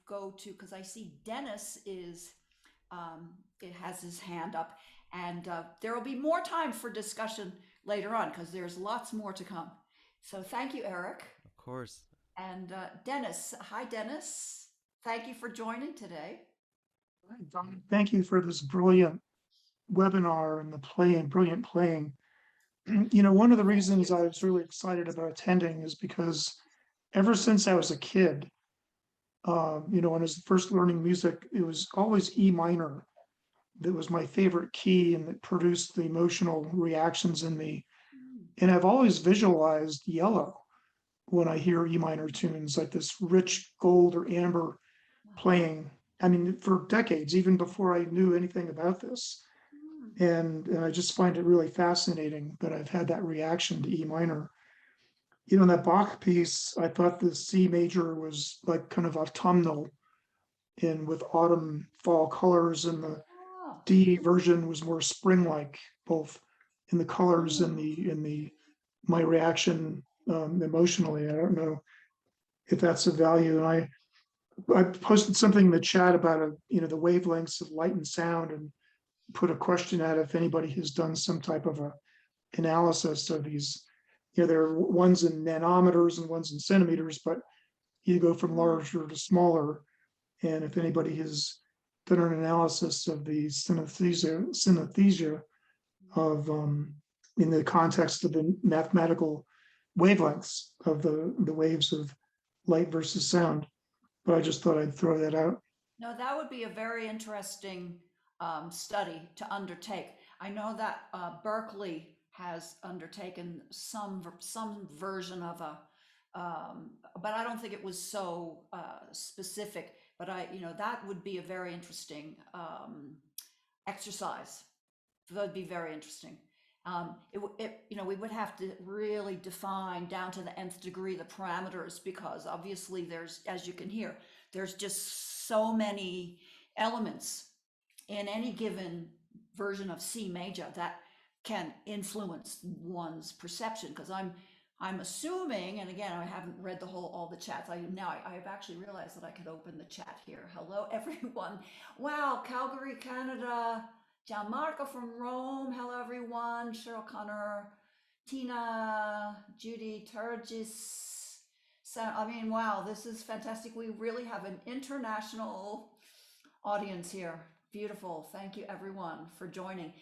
go to, because I see Dennis it has his hand up, and there will be more time for discussion later on, because there's lots more to come. So thank you, Eric. of course. And Dennis. Hi, Dennis. Thank you for joining today. Thank you for this brilliant webinar and brilliant playing. One of the reasons I was really excited about attending is because ever since I was a kid, when I was first learning music, it was always E minor that was my favorite key, and that produced the emotional reactions in me. And I've always visualized yellow when I hear E minor tunes, like this rich gold or amber playing. I mean, for decades, even before I knew anything about this. And I just find it really fascinating that I've had that reaction to E minor. In that Bach piece, I thought the C major was like kind of autumnal, and with autumn fall colors, and the D version was more spring-like, both in the colors and my reaction emotionally. I don't know if that's of value. And I posted something in the chat about the wavelengths of light and sound, and put a question out if anybody has done some type of a analysis of these there are ones in nanometers and ones in centimeters, but you go from larger to smaller. And if anybody has done an analysis of the synesthesia of in the context of the mathematical wavelengths of the waves of light versus sound. But I just thought I'd throw that out. No, that would be a very interesting study to undertake. I know that Berkeley has undertaken some version of a, but I don't think it was so specific. But that would be a very interesting exercise. That'd be very interesting. We would have to really define down to the nth degree the parameters, because obviously there's, as you can hear, there's just so many elements in any given version of C major that can influence one's perception. Because I'm assuming, and again, I haven't read all the chats. I have actually realized that I could open the chat here. Hello, everyone. Wow, Calgary, Canada. Gianmarco from Rome. Hello, everyone. Cheryl Connor, Tina, Judy Turgis. So, wow, this is fantastic. We really have an international audience here. Beautiful. Thank you, everyone, for joining.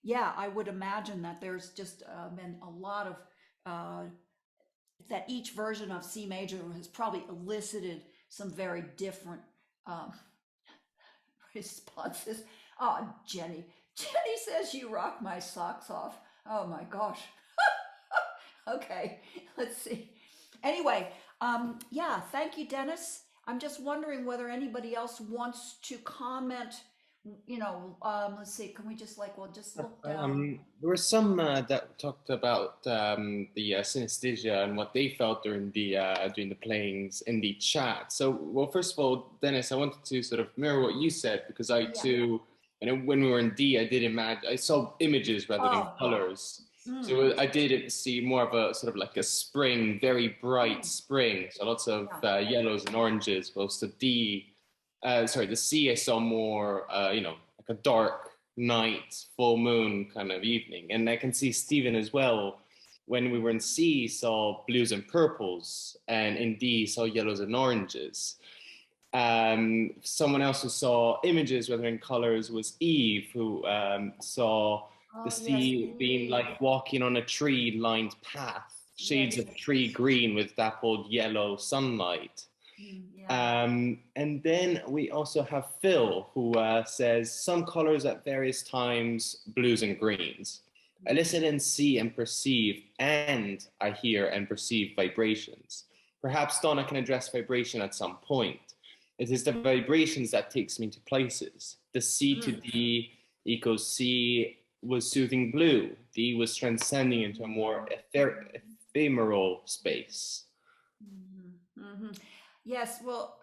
Yeah, I would imagine that there's just been a lot of that each version of C major has probably elicited some very different responses. Oh, Jenny says you rock my socks off. Oh my gosh. Okay, let's see. Anyway, yeah, thank you, Dennis. I'm just wondering whether anybody else wants to comment. Let's see, can we just just look down? There were some that talked about the synesthesia and what they felt during the playings in the chat. So, well, first of all, Dennis, I wanted to sort of mirror what you said, because I too, when we were in D, I did imagine, I saw images rather than colors. So I did see more of a sort of like a spring, very bright spring. So lots of yellows and oranges. Whilst the the C, I saw more, like a dark night, full moon kind of evening. And I can see Stephen as well. When we were in C, saw blues and purples, and in D, saw yellows and oranges. Someone else who saw images, whether in colors, was Eve, who saw the sea being like walking on a tree-lined path, shades of tree green with dappled yellow sunlight. And then we also have Phil, who says some colors at various times, blues and greens. I listen and see and perceive, and I hear and perceive vibrations. Perhaps Donna can address vibration at some point. It is the vibrations that takes me to places. The C to D equals C was soothing blue. D was transcending into a more ephemeral space. Yes, well,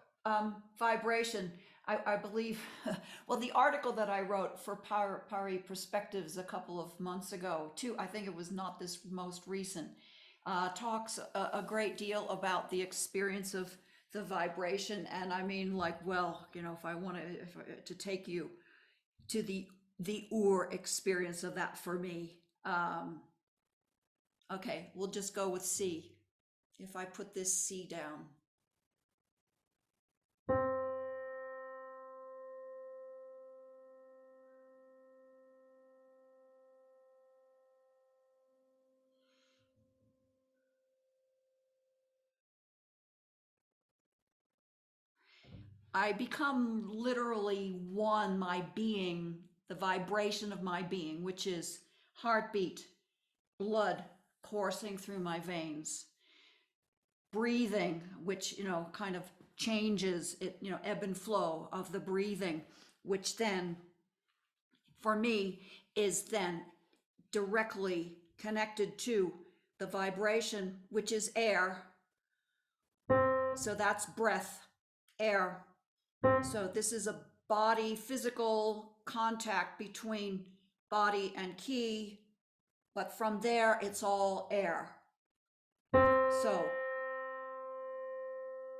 vibration, I believe, well, the article that I wrote for Pari Perspectives a couple of months ago, too, I think it was not this most recent, talks a great deal about the experience of the vibration. And I mean, if I wanted to take you to the experience of that for me. Okay, we'll just go with C. If I put this C down. I become literally one, my being, the vibration of my being, which is heartbeat, blood coursing through my veins, breathing, which, kind of changes it, ebb and flow of the breathing, which then, for me, is then directly connected to the vibration, which is air. So that's breath, air. So this is a body physical contact between body and key, but from there it's all air. So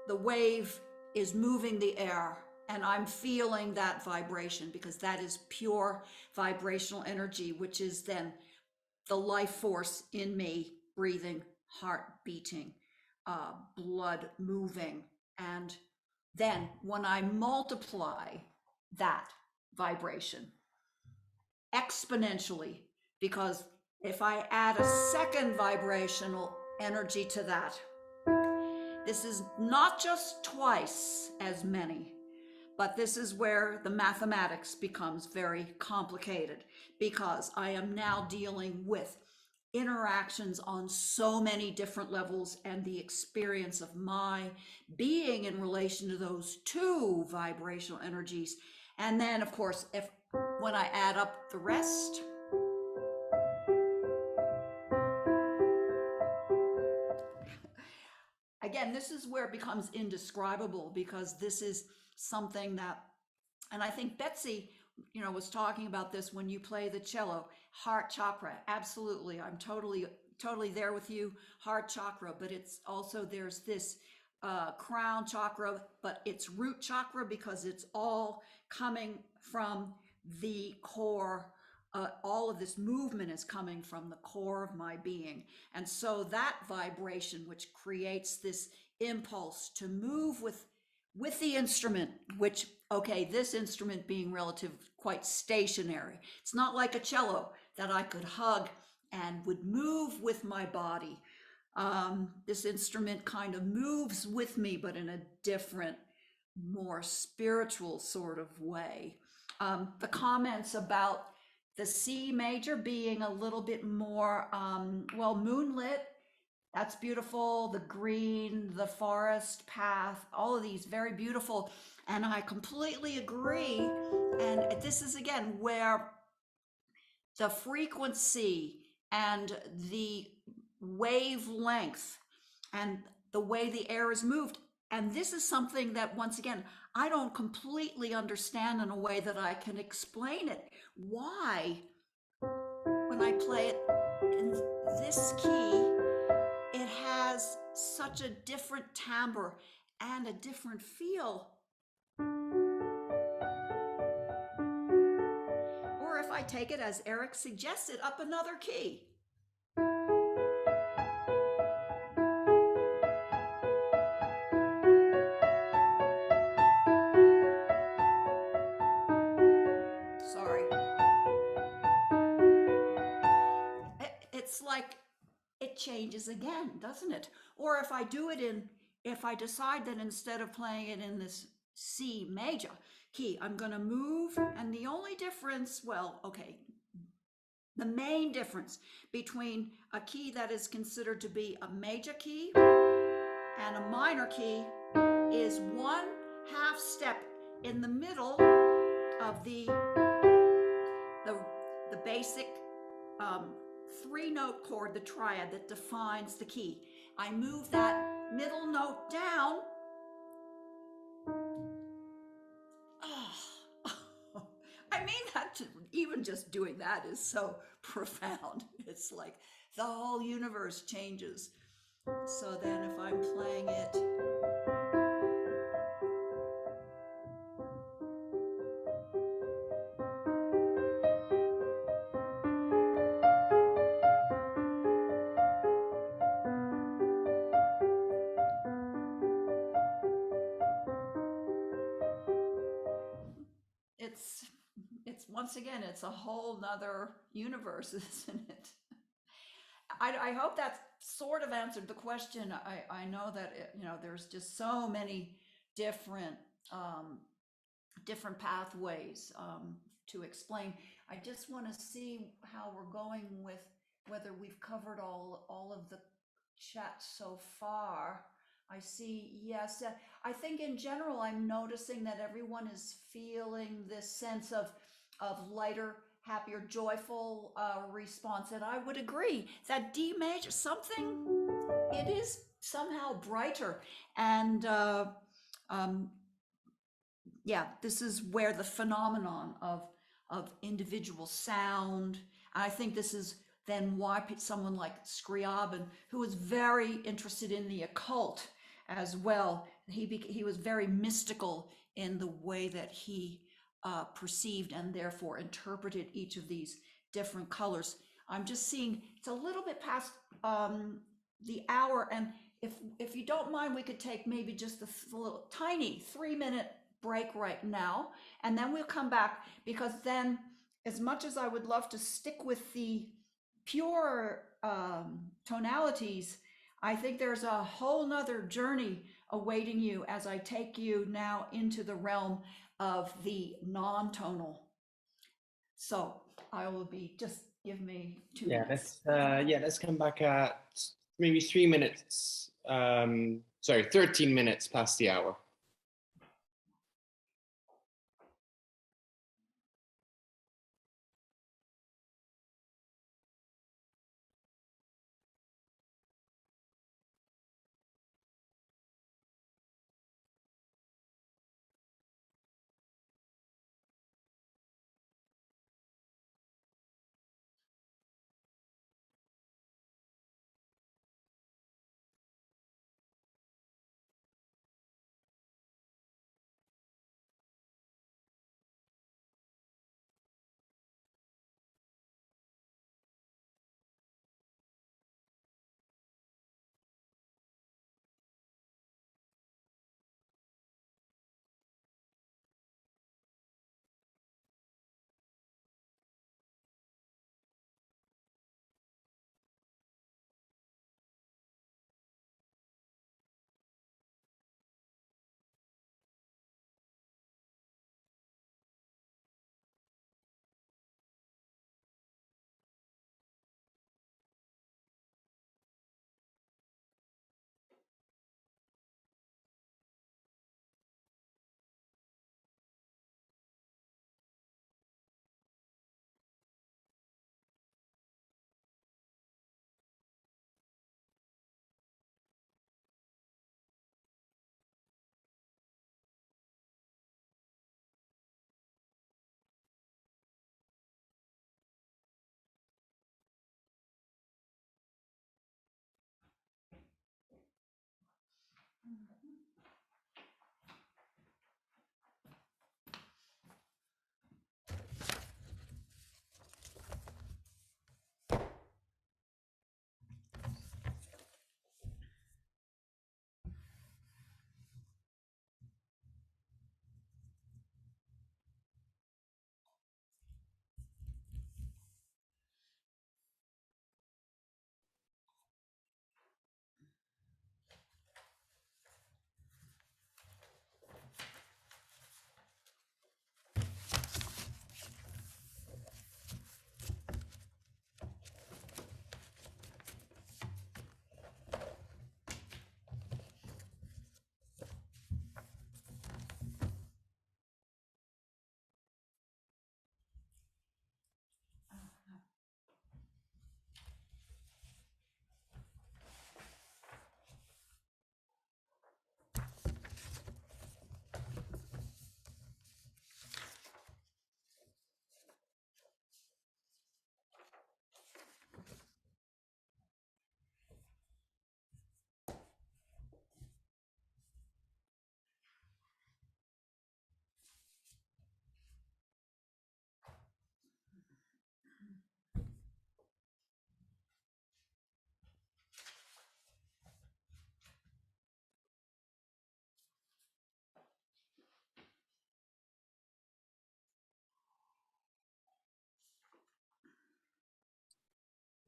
the wave is moving the air And I'm feeling that vibration because that is pure vibrational energy, which is then the life force in me, breathing, heart beating, blood moving. And then when I multiply that vibration exponentially, because if I add a second vibrational energy to that, this is not just twice as many, but this is where the mathematics becomes very complicated, because I am now dealing with interactions on so many different levels, and the experience of my being in relation to those two vibrational energies. And then, of course, when I add up the rest, again, this is where it becomes indescribable, because this is something that, and I think Betsy, was talking about this when you play the cello, heart chakra. Absolutely. I'm totally there with you. Heart chakra, but it's also, there's this crown chakra, but it's root chakra, because it's all coming from the core. All of this movement is coming from the core of my being. And so that vibration, which creates this impulse to move with the instrument, which, okay, this instrument being relative quite stationary. It's not like a cello that I could hug and would move with my body. This instrument kind of moves with me, but in a different, more spiritual sort of way. The comments about the C major being a little bit more, moonlit, that's beautiful. The green, the forest path, all of these very beautiful. And I completely agree. And this is again where the frequency and the wavelength and the way the air is moved. And this is something that, once again, I don't completely understand in a way that I can explain it. Why, when I play it in this key, it has such a different timbre and a different feel. Or if I take it, as Eric suggested, up another key. Sorry. It's like it changes again, doesn't it? Or if I do it if I decide that instead of playing it in this C major key, I'm going to move, and the only difference, the main difference between a key that is considered to be a major key and a minor key is 1/2 step in the middle of the basic 3-note chord, the triad that defines the key. I move that middle note down. I mean, that even just doing that is so profound. It's like the whole universe changes. So then if I'm playing it, it's once again, it's a whole nother universe, isn't it? I hope that sort of answered the question. I know that there's just so many different different pathways to explain. I just want to see how we're going with whether we've covered all of the chat so far. I see, yes. I think in general, I'm noticing that everyone is feeling this sense of lighter, happier, joyful response. And I would agree that D major, it is somehow brighter. And this is where the phenomenon of individual sound, I think this is then why someone like Scriabin, who was very interested in the occult as well, he was very mystical in the way that he perceived and therefore interpreted each of these different colors. I'm just seeing it's a little bit past the hour, and if you don't mind, we could take maybe just a little tiny 3-minute break right now, and then we'll come back, because then, as much as I would love to stick with the pure tonalities, I think there's a whole nother journey awaiting you as I take you now into the realm of the non-tonal. So I will be, just give me 2 minutes. Let's come back at maybe 3 minutes. Sorry, 13 minutes past the hour.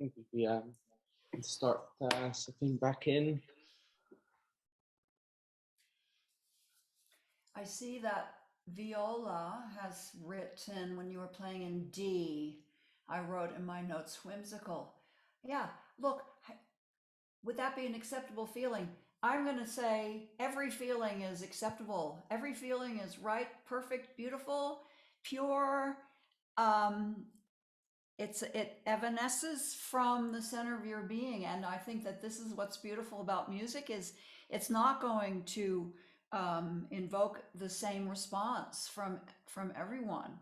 I think we can start sitting back in. I see that Viola has written, when you were playing in D, I wrote in my notes, whimsical. Yeah, look, would that be an acceptable feeling? I'm going to say every feeling is acceptable. Every feeling is right, perfect, beautiful, pure. Um, it evanesces from the center of your being, and I think that this is what's beautiful about music, is it's not going to invoke the same response from everyone.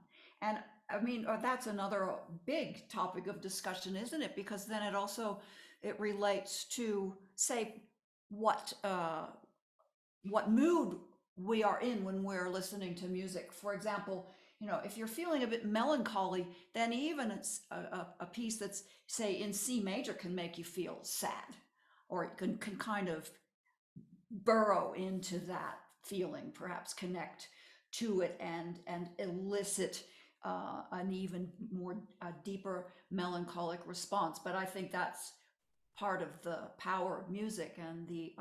And I mean, that's another big topic of discussion, isn't it? Because then it relates to, say, what mood we are in when we're listening to music. For example, if you're feeling a bit melancholy, then even it's a piece that's, say, in C major can make you feel sad, or it can kind of burrow into that feeling, perhaps connect to it and elicit an even more deeper melancholic response. But I think that's part of the power of music and the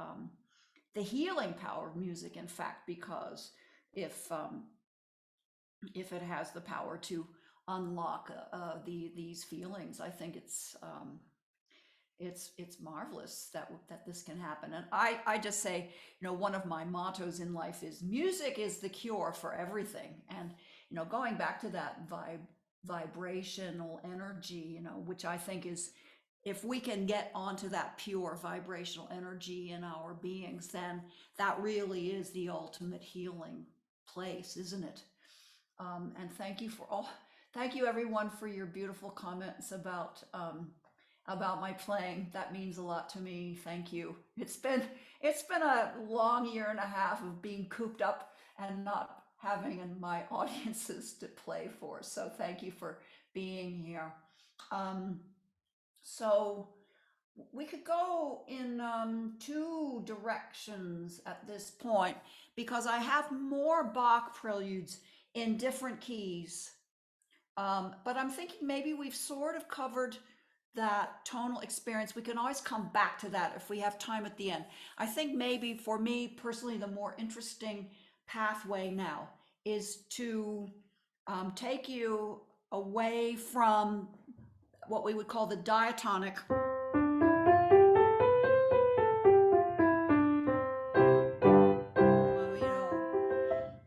healing power of music, in fact, because if it has the power to unlock these feelings, I think it's marvelous that this can happen. And I just say, one of my mottos in life is music is the cure for everything. And going back to that vibrational energy, which I think is, if we can get onto that pure vibrational energy in our beings, then that really is the ultimate healing place, isn't it? And thank you everyone for your beautiful comments about my playing. That means a lot to me. Thank you. It's been a long year and a half of being cooped up and not having my audiences to play for. So thank you for being here. So we could go in two directions at this point, because I have more Bach preludes in different keys. But I'm thinking maybe we've sort of covered that tonal experience. We can always come back to that if we have time at the end. I think maybe for me personally, the more interesting pathway now is to take you away from what we would call the diatonic.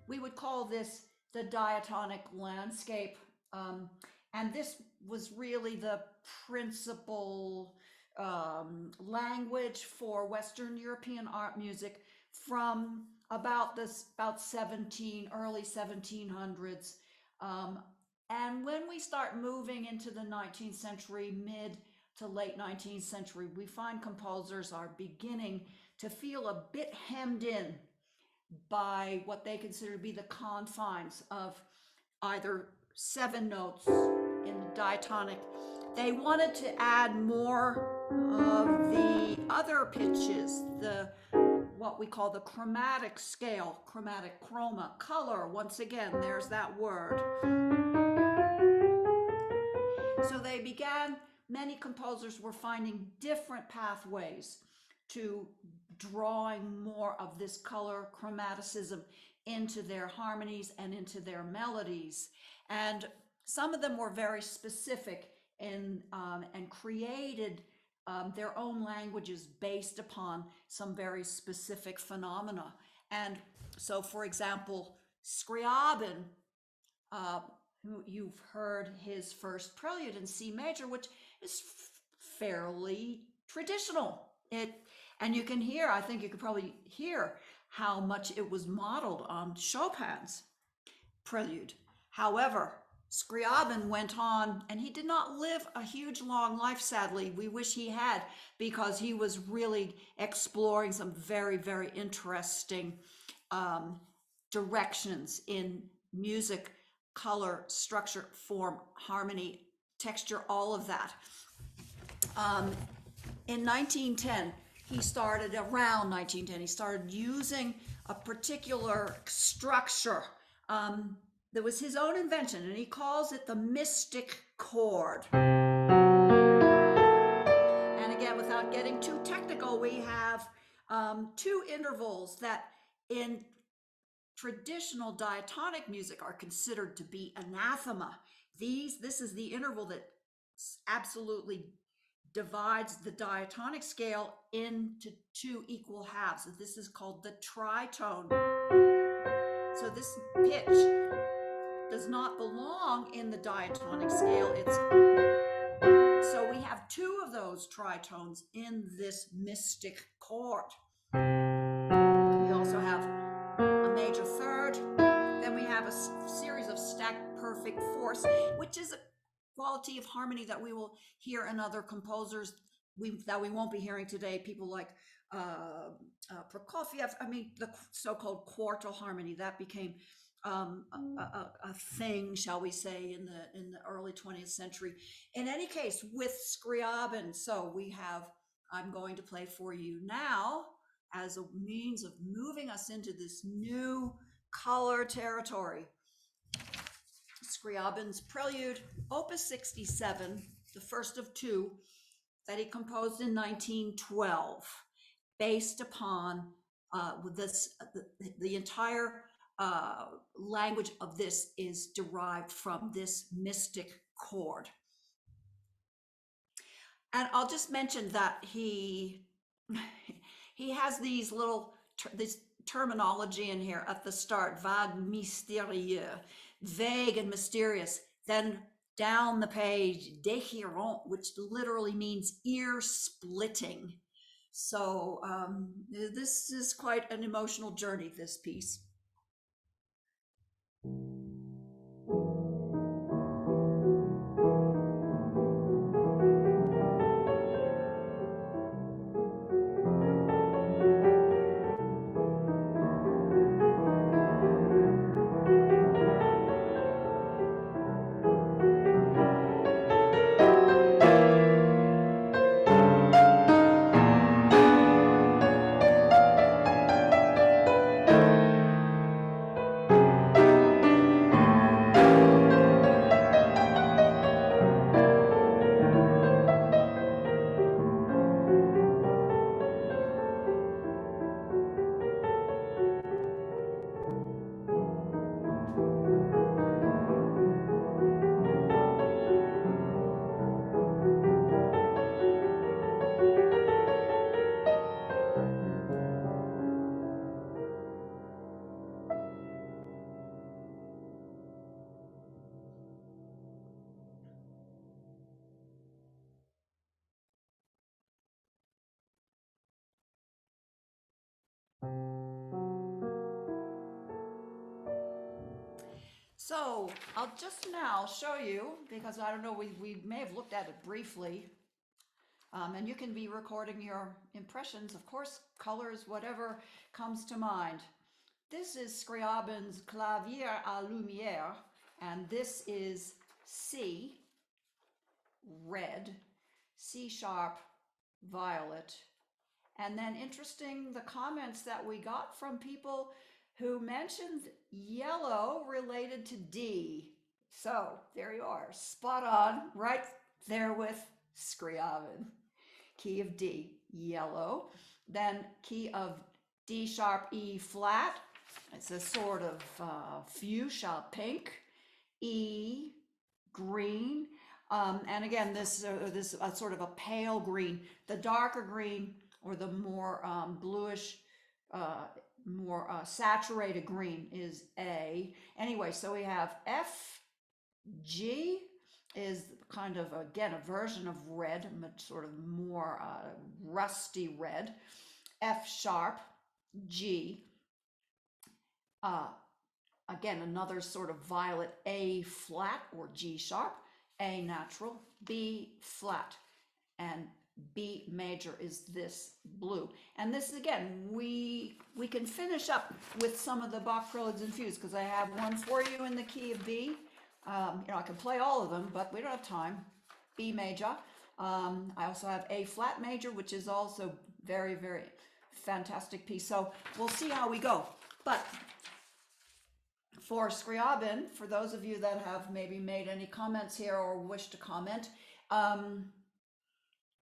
We would call this the diatonic landscape. And this was really the principal language for Western European art music from about early 1700s. And when we start moving into the 19th century, mid to late 19th century, we find composers are beginning to feel a bit hemmed in by what they consider to be the confines of either 7 notes in the diatonic. They wanted to add more of the other pitches, what we call the chromatic scale, chromatic chroma, color. Once again, there's that word. So many composers were finding different pathways to drawing more of this color chromaticism into their harmonies and into their melodies. And some of them were very specific and created their own languages based upon some very specific phenomena. And so, for example, Scriabin, who you've heard his first prelude in C major, which is fairly traditional. And you can hear, I think you could probably hear how much it was modeled on Chopin's prelude. However, Scriabin went on, and he did not live a huge long life, sadly. We wish he had, because he was really exploring some very, very interesting directions in music, color, structure, form, harmony, texture, all of that. In 1910, he started using a particular structure that was his own invention, and he calls it the mystic chord. And again, without getting too technical, we have 2 intervals that in traditional diatonic music are considered to be anathema. This is the interval that absolutely divides the diatonic scale into 2 equal halves. This is called the tritone. So this pitch does not belong in the diatonic scale. So we have 2 of those tritones in this mystic chord. We also have a major third. Then we have a series of stacked perfect fourths, which is a quality of harmony that we will hear in other composers. that we won't be hearing today. People like Prokofiev. I mean, the so-called quartal harmony that became a thing, shall we say, in the early 20th century. In any case, with Scriabin, so we have. I'm going to play for you now as a means of moving us into this new color territory. Scriabin's Prelude, Opus 67, the first of two that he composed in 1912, based upon the entire language of this is derived from this mystic chord. And I'll just mention that he has these little this terminology in here at the start: vague, mystérieux, vague and mysterious. Then down the page, déchirant, which literally means ear splitting. So this is quite an emotional journey, this piece. So I'll just now show you, because I don't know, we may have looked at it briefly, and you can be recording your impressions, of course, colors, whatever comes to mind. This is Scriabin's Clavier à Lumière, and this is C, red, C sharp, violet. And then interesting, the comments that we got from people who mentioned yellow related to D. So there you are, spot on, right there with Scriabin. Key of D, yellow. Then key of D sharp, E flat. It's a sort of fuchsia pink. E, green. And again, this sort of a pale green. The darker green, or the more bluish, more saturated green, is A. Anyway, so we have F, G is kind of, again, a version of red, sort of more rusty red. F sharp, G. Again, another sort of violet. A flat, or G sharp. A natural, B flat, and B major is this blue. And this, again, we can finish up with some of the Bach Preludes and Fugues, because I have one for you in the key of B. I can play all of them, but we don't have time. B major. I also have A flat major, which is also very, very fantastic piece. So we'll see how we go. But for Scriabin, for those of you that have maybe made any comments here or wish to comment,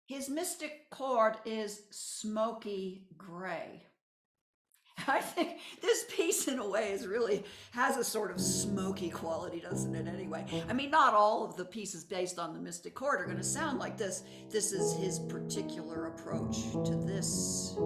his mystic chord is smoky gray. I think this piece, in a way, has a sort of smoky quality, doesn't it, anyway? I mean, not all of the pieces based on the mystic chord are going to sound like this. This is his particular approach to this.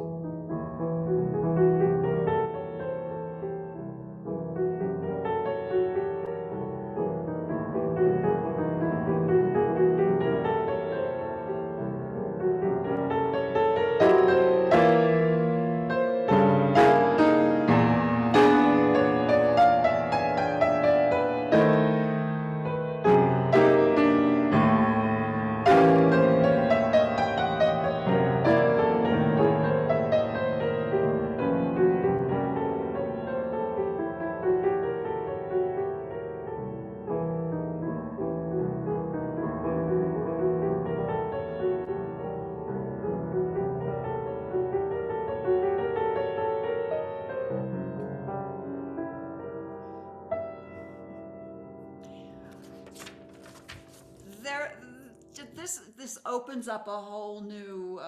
this opens up a whole new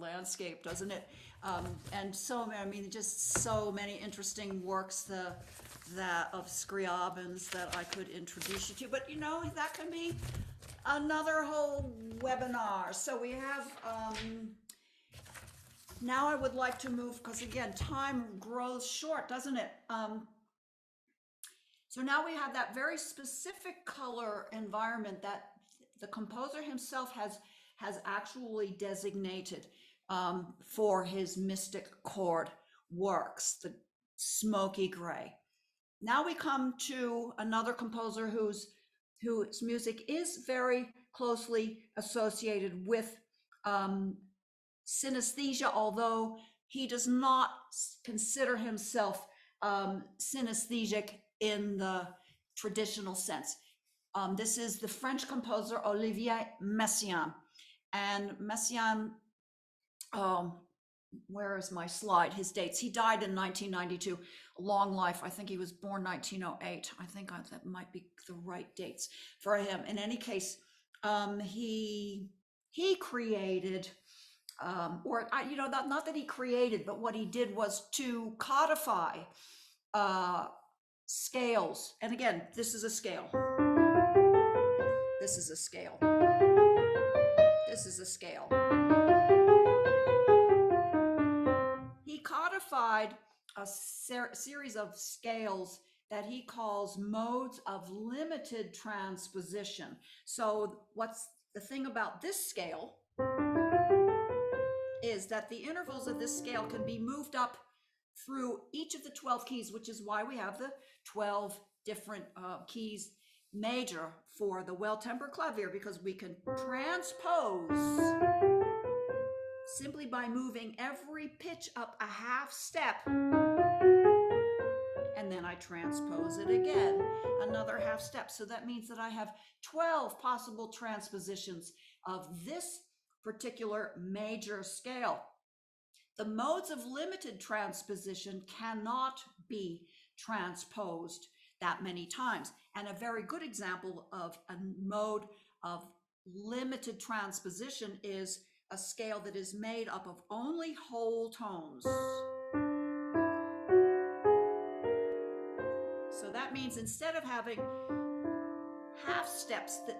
landscape, doesn't it? And so many, I mean, just so many interesting works that of Scriabin's that I could introduce you to. But you know, that can be another whole webinar. So we have, now I would like to move, because again, time grows short, doesn't it? So now we have that very specific color environment that the composer himself has actually designated for his mystic chord works, the smoky gray. Now we come to another composer whose music is very closely associated with synesthesia, although he does not consider himself synesthesic in the traditional sense. This is the French composer Olivier Messiaen. And Messiaen, where is my slide? His dates. He died in 1992, a long life. I think he was born 1908. I think that might be the right dates for him. In any case, he created, not that he created, but what he did was to codify scales. And again, this is a scale. This is a scale. This is a scale. He codified a series of scales that he calls modes of limited transposition. So what's the thing about this scale is that the intervals of this scale can be moved up through each of the 12 keys, which is why we have the 12 different keys major for the well-tempered clavier, because we can transpose simply by moving every pitch up a half step, and then I transpose it again another half step. So that means that I have 12 possible transpositions of this particular major scale. The modes of limited transposition cannot be transposed that many times. And a very good example of a mode of limited transposition is a scale that is made up of only whole tones. So that means instead of having half steps that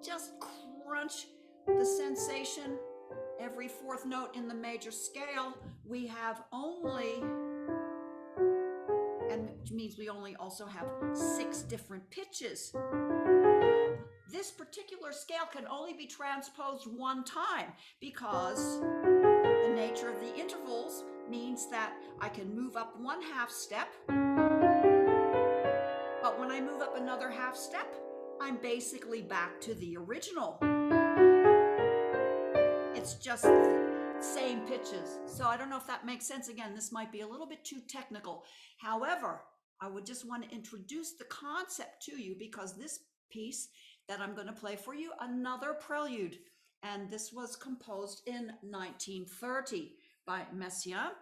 just crunch the sensation every fourth note in the major scale, we have only, and which means we only also have 6 different pitches. This particular scale can only be transposed one time because the nature of the intervals means that I can move up one half step, but when I move up another half step, I'm basically back to the original. It's just same pitches. So I don't know if that makes sense. Again, this might be a little bit too technical. However, I would just want to introduce the concept to you, because this piece that I'm going to play for you, another prelude, and this was composed in 1930 by Messiaen,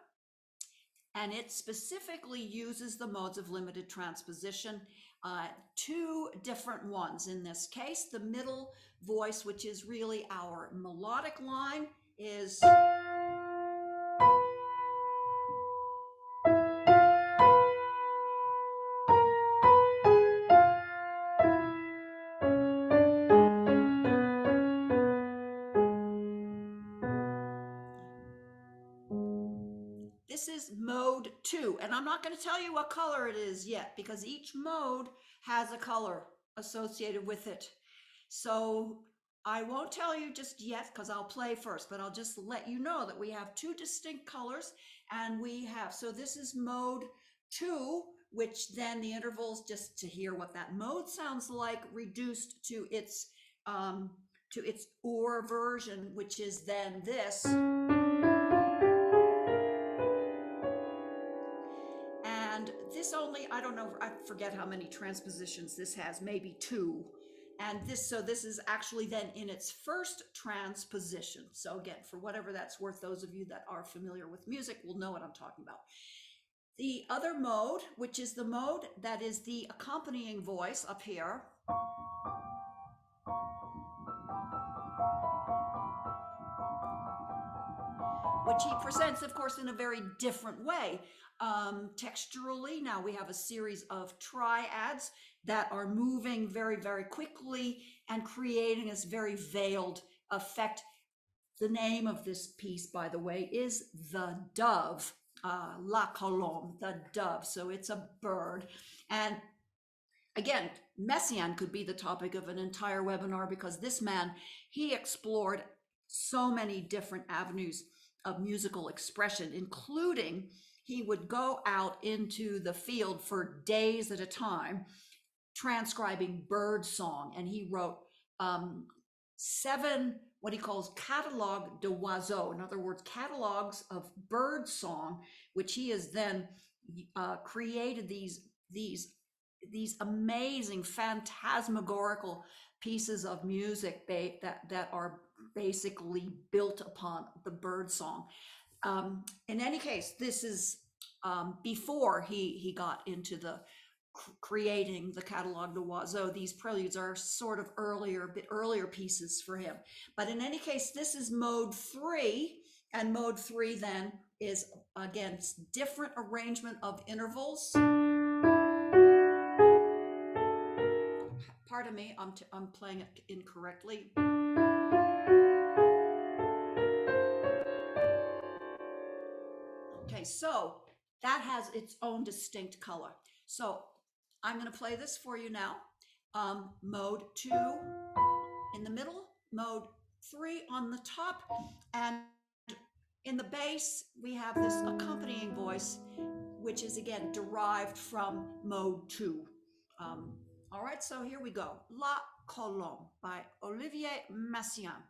and it specifically uses the modes of limited transposition, 2 different ones. In this case, the middle voice, which is really our melodic line, is this is mode 2, and I'm not going to tell you what color it is yet, because each mode has a color associated with it. So I won't tell you just yet, because I'll play first, but I'll just let you know that we have 2 distinct colors, and we have, so this is mode 2, which then the intervals, just to hear what that mode sounds like, reduced to its or version, which is then this. And this only, I don't know, I forget how many transpositions this has, maybe 2. And this is actually then in its first transposition. So again, for whatever that's worth, those of you that are familiar with music will know what I'm talking about. The other mode, which is the mode that is the accompanying voice up here, which he presents, of course, in a very different way. Texturally, now we have a series of triads that are moving very, very quickly and creating this very veiled effect. The name of this piece, by the way, is The Dove, La Colombe, the dove. So it's a bird. And again, Messiaen could be the topic of an entire webinar, because this man, he explored so many different avenues of musical expression, including he would go out into the field for days at a time transcribing bird song. And he wrote 7 what he calls catalogue d'oiseaux, in other words, catalogs of bird song, which he has then created these amazing phantasmagorical pieces of music that are basically built upon the bird song. In any case, this is before he got into the creating the catalogue d'oiseaux. These preludes are sort of bit earlier pieces for him. But in any case, this is mode 3, and mode 3 then is, again, different arrangement of intervals. Pardon me, I'm playing it incorrectly. Okay, so that has its own distinct color. So I'm going to play this for you now. Mode 2 in the middle, mode 3 on the top, and in the bass we have this accompanying voice, which is again derived from mode 2. All right, so here we go. La Colombe by Olivier Messiaen.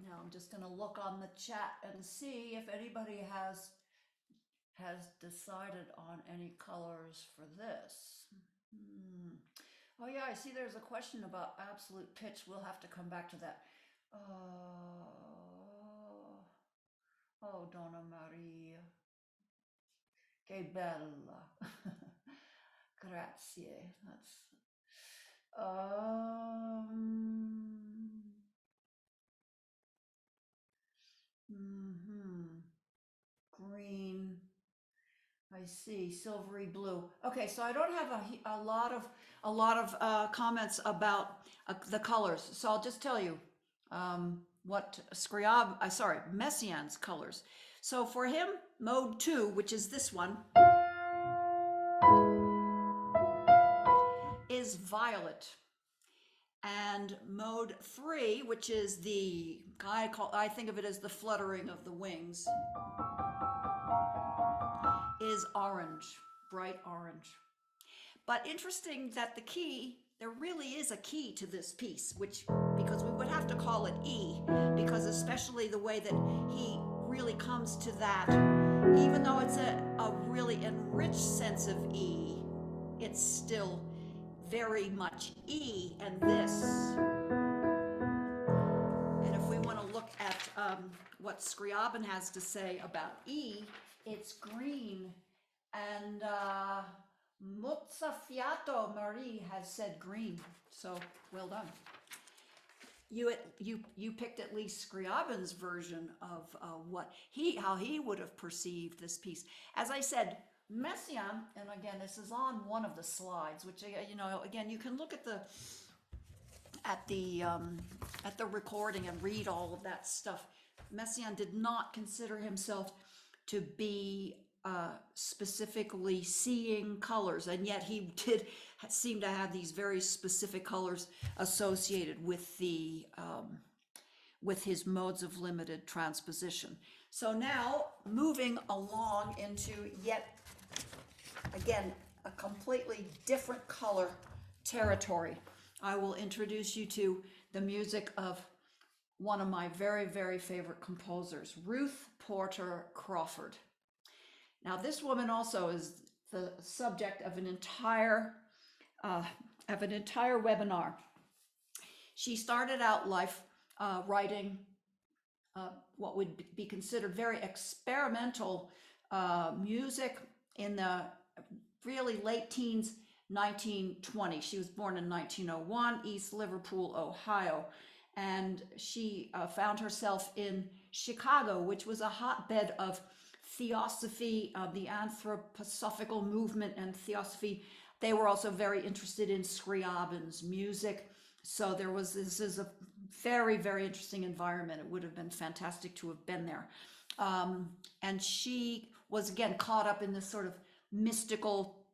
Now I'm just going to look on the chat and see if anybody has decided on any colors for this. Oh yeah, I see there's a question about absolute pitch. We'll have to come back to that. Oh, Donna Maria. Che bella. Grazie. That's green. I see, silvery blue. Okay, so I don't have a lot of comments about the colors. So I'll just tell you, Messiaen's colors. So for him, mode 2, which is this one, is violet. And mode 3, which is I think of it as the fluttering of the wings, is orange, bright orange. But interesting that there really is a key to this piece, because we would have to call it E, because especially the way that he really comes to that, even though it's a really enriched sense of E, it's still very much E and this. And if we want to look at what Scriabin has to say about E, it's green. And Mozzafiato Marie has said green. So well done. You picked at least Scriabin's version of how he would have perceived this piece. As I said, Messiaen, and again, this is on one of the slides, which again, you can look at the recording and read all of that stuff. Messiaen did not consider himself to be specifically seeing colors, and yet he did seem to have these very specific colors associated with with his modes of limited transposition. So now moving along into yet again a completely different color territory, I will introduce you to the music of one of my very, very favorite composers, Ruth Porter Crawford. Now, this woman also is the subject of an entire webinar. She started out life writing what would be considered very experimental music in the really late teens, 1920. She was born in 1901, East Liverpool, Ohio. And she found herself in Chicago, which was a hotbed of theosophy, the anthroposophical movement and theosophy. They were also very interested in Scriabin's music. So this is a very, very interesting environment. It would have been fantastic to have been there. And she was again caught up in this sort of mystical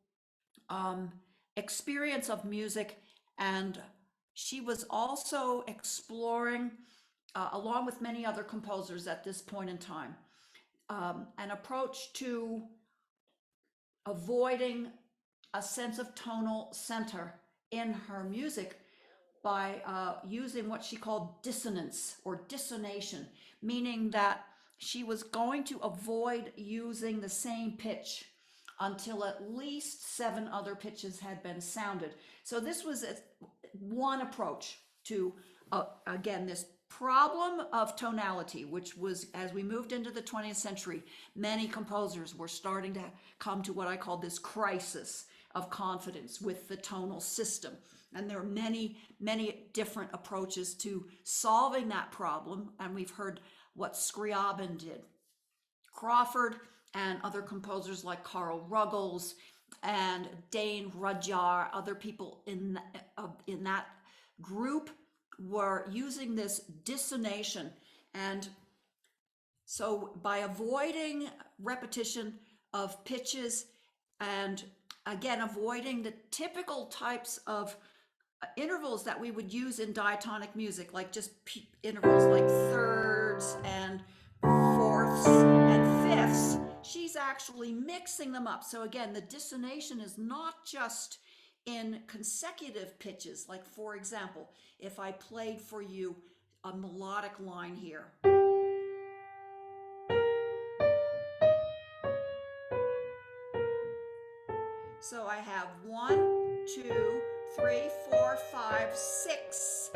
experience of music. And she was also exploring, along with many other composers at this point in time, an approach to avoiding a sense of tonal center in her music by using what she called dissonance or dissonation, meaning that she was going to avoid using the same pitch until at least 7 other pitches had been sounded. So this was one approach to, again, this problem of tonality, which was, as we moved into the 20th century, many composers were starting to come to what I call this crisis of confidence with the tonal system. And there are many, many different approaches to solving that problem. And we've heard what Scriabin did. Crawford and other composers like Carl Ruggles and Dane Rudyard, other people in that group were using this dissonation. And so by avoiding repetition of pitches and again avoiding the typical types of intervals that we would use in diatonic music, like just intervals like thirds and fourths and fifths, she's actually mixing them up. So again, the dissonation is not just in consecutive pitches. Like, for example, if I played for you a melodic line here. So I have 1, 2, 3, 4, 5, 6,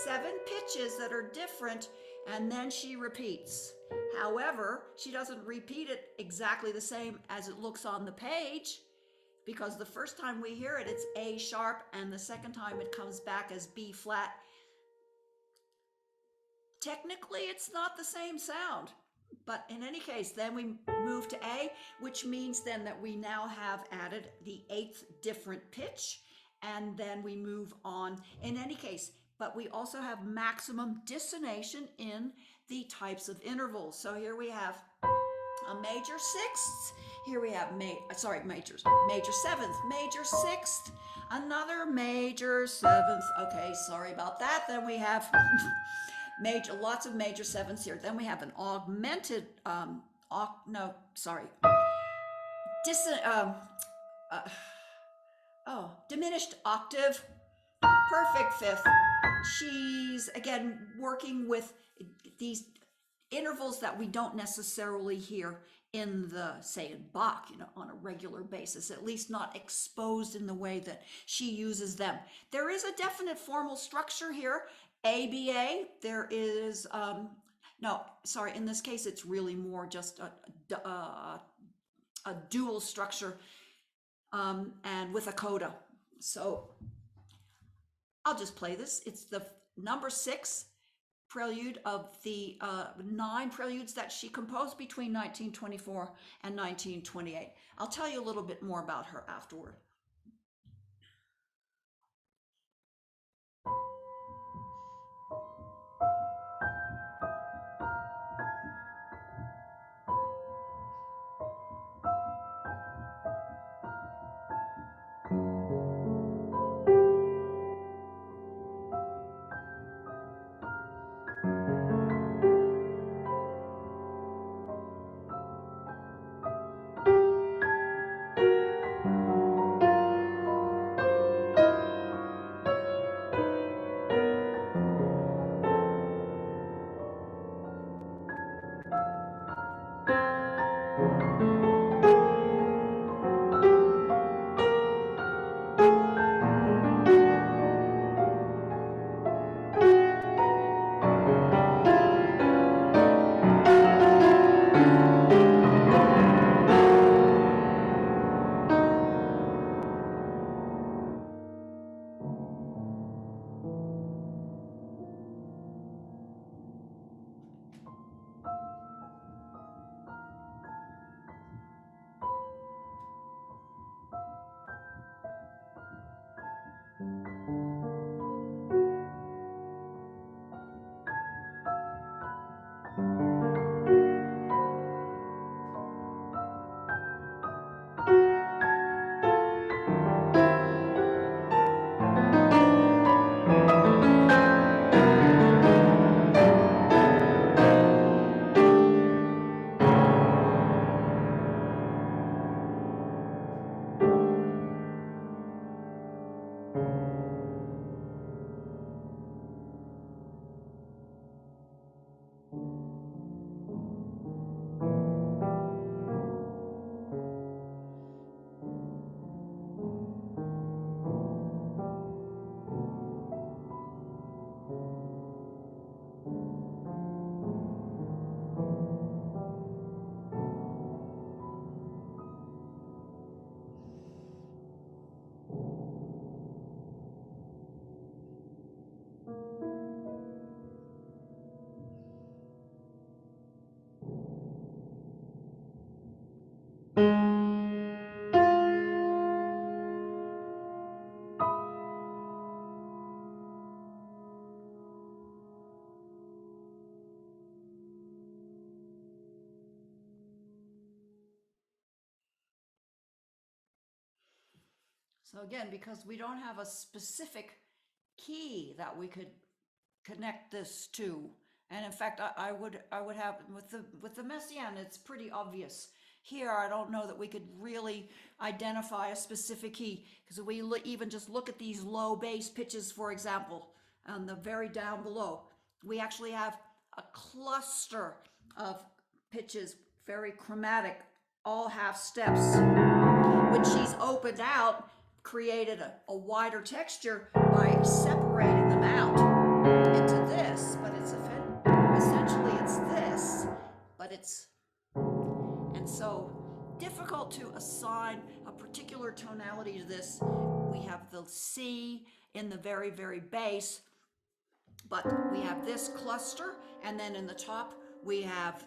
7 pitches that are different, and then she repeats. However, she doesn't repeat it exactly the same as it looks on the page, because the first time we hear it, it's A sharp, and the second time it comes back as B flat. Technically, it's not the same sound. But in any case, then we move to A, which means then that we now have added the 8th different pitch, and then we move on. In any case, but we also have maximum dissonation in the types of intervals. So here we have a major sixth, here we have major seventh, major sixth, another major seventh. Okay, sorry about that. Then we have lots of major sevenths here. Then we have an augmented diminished octave, perfect fifth. She's again working with these intervals that we don't necessarily hear in say in Bach, on a regular basis, at least not exposed in the way that she uses them. There is a definite formal structure here. ABA, there is, in this case, it's really more just a dual structure, and with a coda. So I'll just play this. It's the number 6 prelude of the 9 preludes that she composed between 1924 and 1928. I'll tell you a little bit more about her afterward. So again, because we don't have a specific key that we could connect this to, and in fact, I would have with the Messiaen, it's pretty obvious. Here, I don't know that we could really identify a specific key, because we even just look at these low bass pitches, for example, and the very down below, we actually have a cluster of pitches, very chromatic, all half steps. When she's opened out, created a wider texture by separating them out into this, but it's essentially it's this, but it's, and so difficult to assign a particular tonality to this. We have the C in the very, very bass, but we have this cluster, and then in the top we have,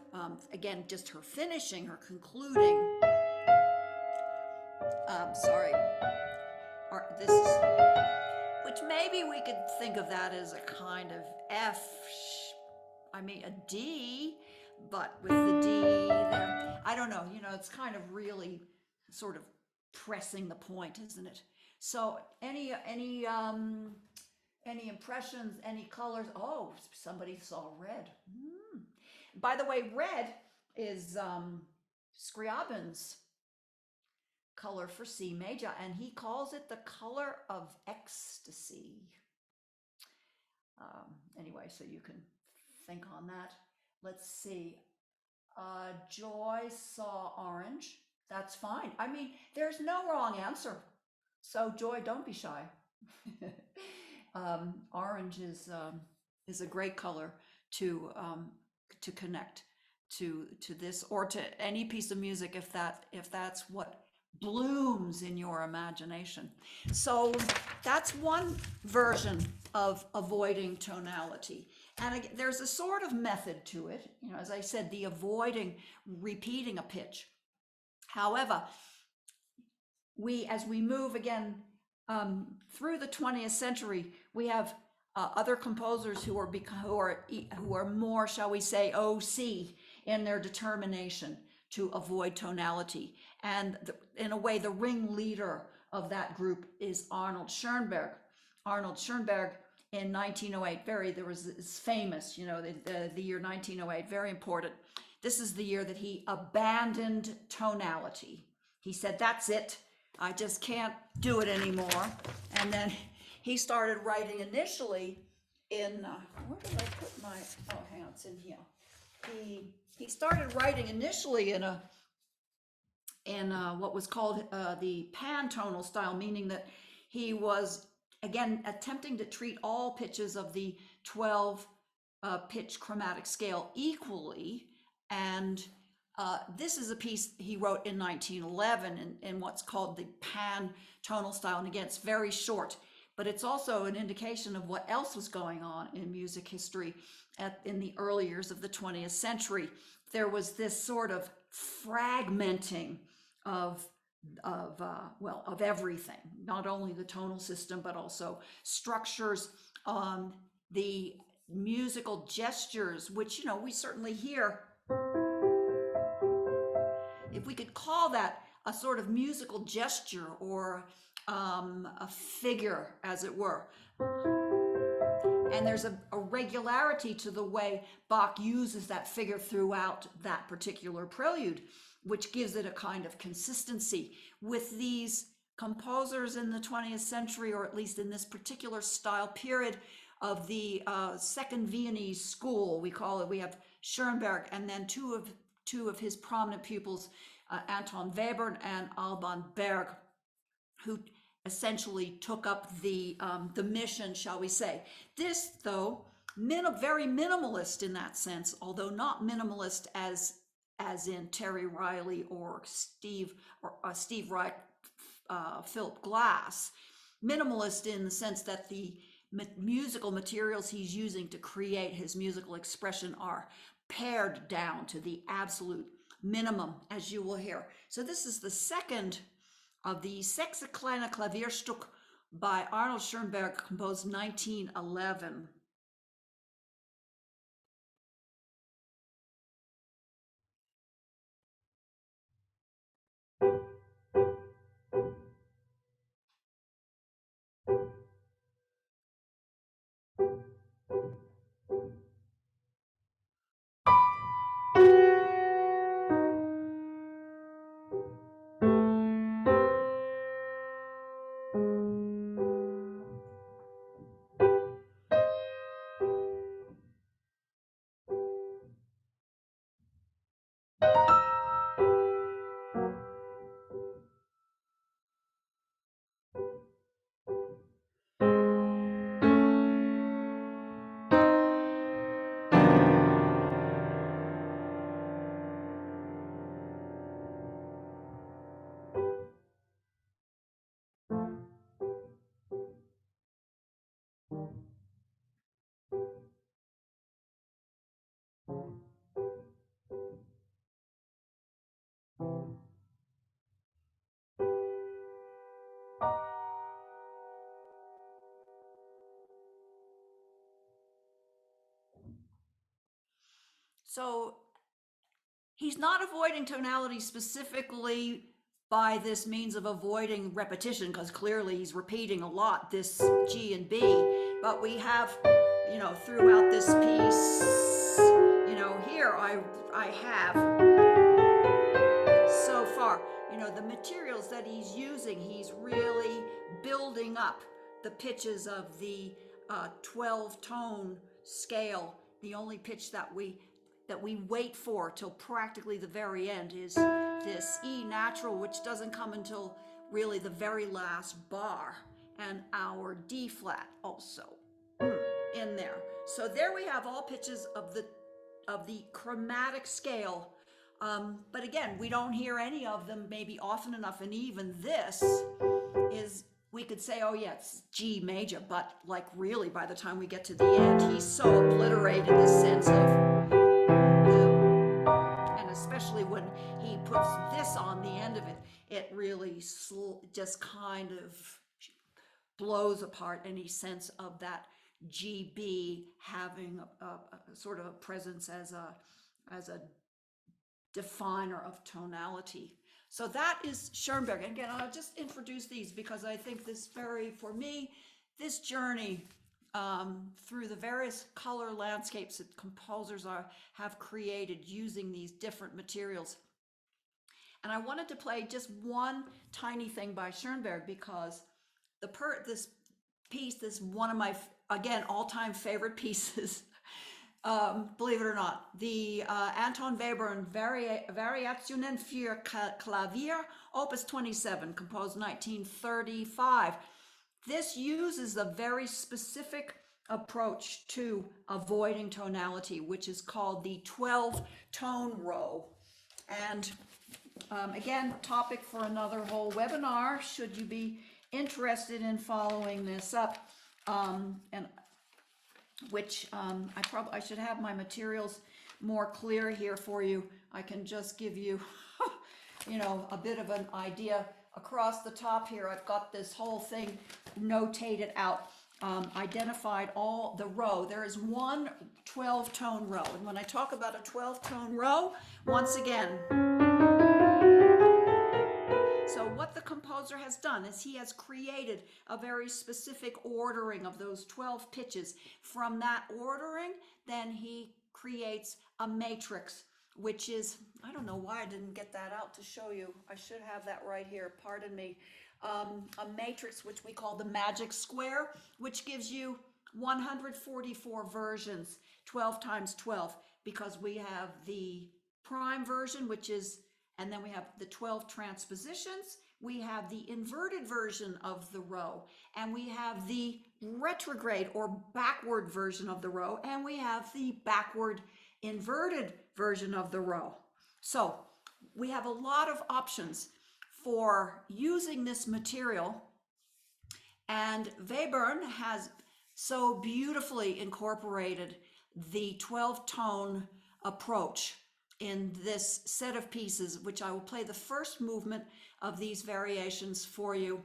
again, just her finishing, her concluding, this is, which which maybe we could think of that as a kind of a D, but with the D there, I don't know, it's kind of really sort of pressing the point, isn't it? So any impressions, any colors? Oh, somebody saw red. By the way, red is Scriabin's color for C major, and he calls it the color of ecstasy. Anyway, so you can think on that. Let's see. Joy saw orange. That's fine. I mean, there's no wrong answer. So Joy, don't be shy. Orange is a great color to connect to this, or to any piece of music if that's what blooms in your imagination. So that's one version of avoiding tonality. And there's a sort of method to it, as I said, the avoiding repeating a pitch. However, as we move again through the 20th century, we have other composers who are more, shall we say, OC in their determination to avoid tonality. And in a way, the ringleader of that group is Arnold Schoenberg. Arnold Schoenberg in 1908, there was this famous, the year 1908, very important. This is the year that he abandoned tonality. He said, that's it. I just can't do it anymore. And then he started writing initially in, where did I put my, oh, hang on, it's in here. He started writing initially in what was called the pantonal style, meaning that he was, again, attempting to treat all pitches of the 12 pitch chromatic scale equally. And this is a piece he wrote in 1911 in what's called the pan-tonal style. And again, it's very short, but it's also an indication of what else was going on in music history in the early years of the 20th century. There was this sort of fragmenting of everything, not only the tonal system, but also structures, the musical gestures, which, we certainly hear. If we could call that a sort of musical gesture or a figure, as it were. And there's a regularity to the way Bach uses that figure throughout that particular prelude, which gives it a kind of consistency. With these composers in the 20th century, or at least in this particular style period of the Second Viennese School, we have Schoenberg, and then two of his prominent pupils, Anton Webern and Alban Berg, who essentially took up the mission, shall we say. This, though, very minimalist in that sense, although not minimalist as in Terry Riley or Steve Reich, Philip Glass. Minimalist in the sense that the musical materials he's using to create his musical expression are pared down to the absolute minimum, as you will hear. So this is the second of the Sechs kleine Klavierstück by Arnold Schoenberg, composed 1911. So he's not avoiding tonality specifically by this means of avoiding repetition, because clearly he's repeating a lot, this G and B, but we have, you know, throughout this piece, you know, here I have so far, you know, the materials that he's using, he's really building up the pitches of the 12 tone scale. The only pitch that we wait for till practically the very end is this E natural, which doesn't come until really the very last bar, and our D flat also in there. So there we have all pitches of the chromatic scale. But again, we don't hear any of them maybe often enough, and even this is, we could say, oh yeah, it's G major, but like really by the time we get to the end, he's so obliterated this sense of, and especially when he puts this on the end of it, it really just kind of blows apart any sense of that GB having a sort of a presence as a definer of tonality. So that is Schoenberg. And again, I'll just introduce these because I think for me, this journey through the various color landscapes that composers have created using these different materials. And I wanted to play just one tiny thing by Schoenberg because this piece, this one of my, again, all-time favorite pieces, believe it or not, the Anton Webern Variationen für Klavier, Opus 27, composed 1935. This uses a very specific approach to avoiding tonality, which is called the 12-tone row. And again, topic for another whole webinar, should you be interested in following this up, and which I should have my materials more clear here for you. I can just give you, you know, a bit of an idea. Across the top here, I've got this whole thing notated out, identified all the row. There is one 12-tone row. And when I talk about a 12-tone row, once again, so what the composer has done is he has created a very specific ordering of those 12 pitches. From that ordering, then he creates a matrix, which is, I don't know why I didn't get that out to show you. I should have that right here, pardon me. A matrix which we call the magic square, which gives you 144 versions, 12 times 12, because we have the prime version, which is, and then we have the 12 transpositions, we have the inverted version of the row, and we have the retrograde or backward version of the row, and we have the backward inverted version of the row. So we have a lot of options for using this material, and Webern has so beautifully incorporated the 12-tone approach in this set of pieces, which I will play the first movement of these variations for you.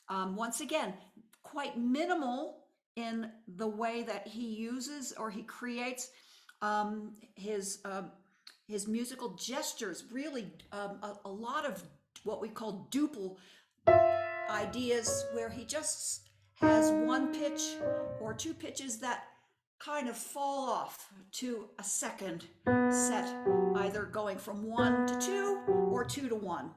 Once again, quite minimal in the way that he uses or he creates his musical gestures, really a lot of what we call duple ideas, where he just has one pitch or two pitches that kind of fall off to a second set, either going from 1 to 2 or 2 to 1.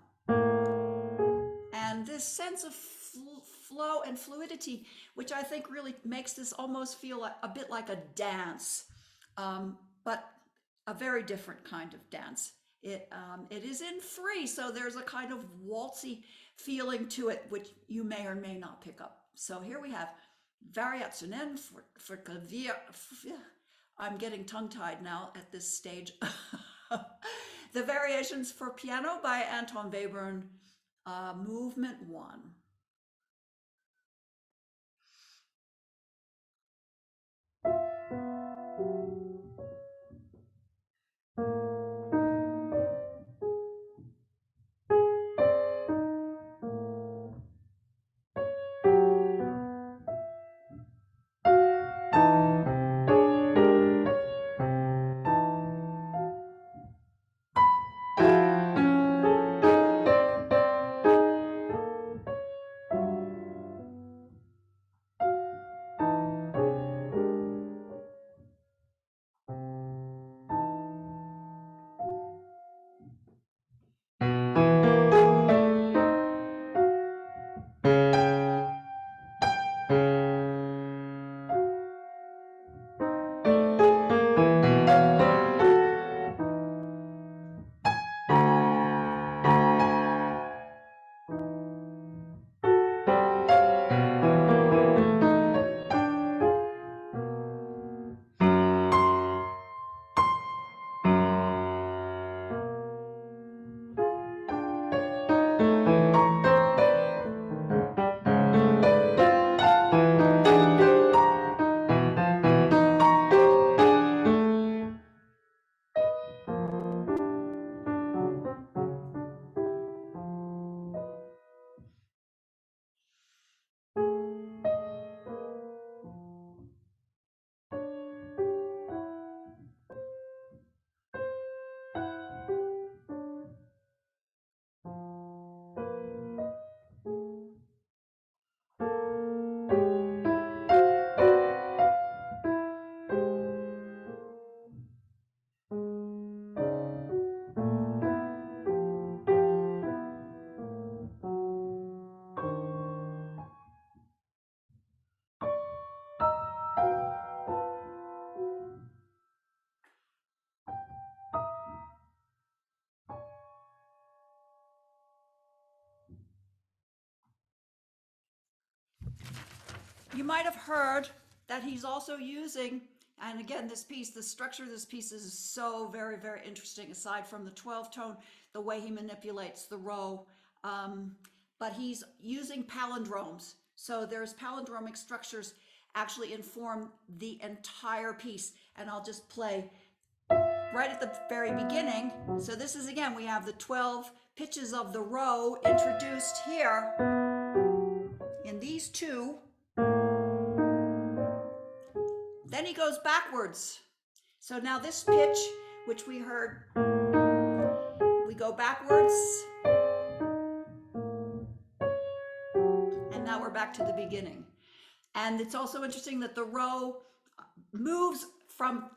And this sense of flow and fluidity, which I think really makes this almost feel a bit like a dance, but a very different kind of dance. It is in free, so there's a kind of waltzy feeling to it, which you may or may not pick up. So here we have Variationen für Klavier. I'm getting tongue-tied now at this stage. The Variations for Piano by Anton Webern, Movement 1. you might have heard that he's also using, and again, this piece, the structure of this piece is so very, very interesting, aside from the 12 tone, the way he manipulates the row. But he's using palindromes. So there's palindromic structures actually inform the entire piece. And I'll just play right at the very beginning. So this is, again, we have the 12 pitches of the row introduced here in these two. Then he goes backwards. So now this pitch, which we heard, we go backwards. And now we're back to the beginning. And it's also interesting that the row moves from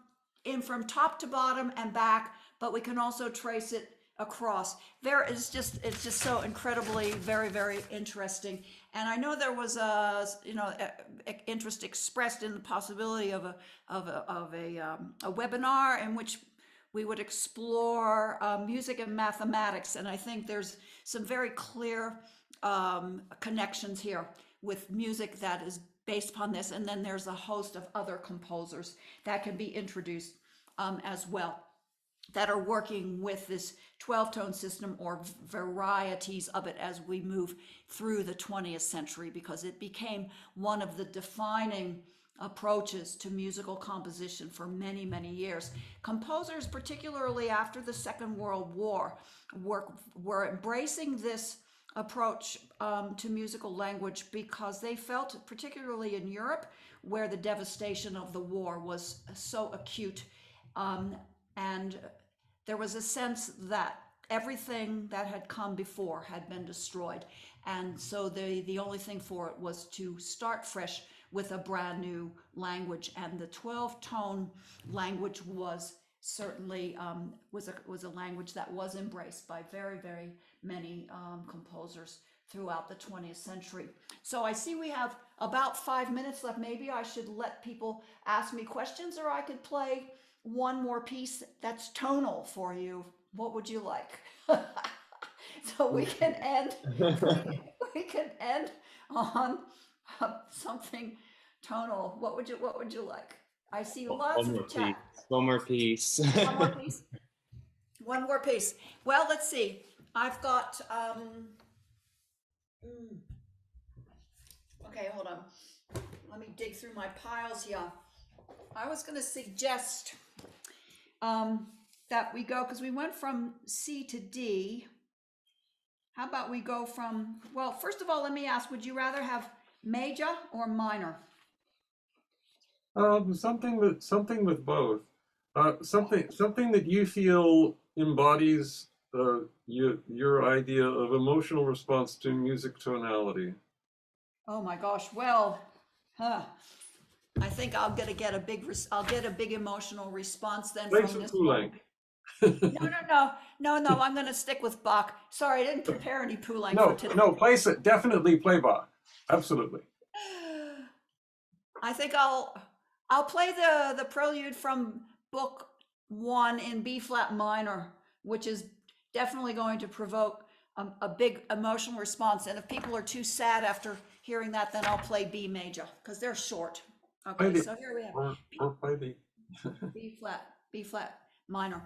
top to bottom and back, but we can also trace it across. It's just so incredibly very, very interesting. And I know there was a interest expressed in the possibility of a webinar in which we would explore music and mathematics. And I think there's some very clear connections here with music that is based upon this. And then there's a host of other composers that can be introduced as well, that are working with this 12-tone system or varieties of it as we move through the 20th century, because it became one of the defining approaches to musical composition for many, many years. Composers, particularly after the Second World War, were embracing this approach to musical language because they felt, particularly in Europe, where the devastation of the war was so acute, and there was a sense that everything that had come before had been destroyed. And so the only thing for it was to start fresh with a brand new language. And the 12-tone language was certainly was a language that was embraced by very, very many composers throughout the 20th century. So I see we have about 5 minutes left. Maybe I should let people ask me questions, or I could play one more piece that's tonal for you. What would you like? So we can end on something tonal. What would you like? I see lots of chat. One more piece. One more piece. One more piece. Well, let's see. I've got okay, hold on. Let me dig through my piles here. I was going to suggest that we go, because we went from C to D. How about we go from, well, first of all, let me ask, would you rather have major or minor? Something with both. Something that you feel embodies your idea of emotional response to music tonality. Oh my gosh. Well, I think I'll get a big emotional response then Play from some this. Poulenc. No. I'm going to stick with Bach. Sorry, I didn't prepare any Poulenc for today. No. Definitely play Bach. Absolutely. I think I'll play the prelude from Book 1 in B flat minor, which is definitely going to provoke a big emotional response. And if people are too sad after hearing that, then I'll play B major, because they're short. Okay, so here we have or play the B flat minor.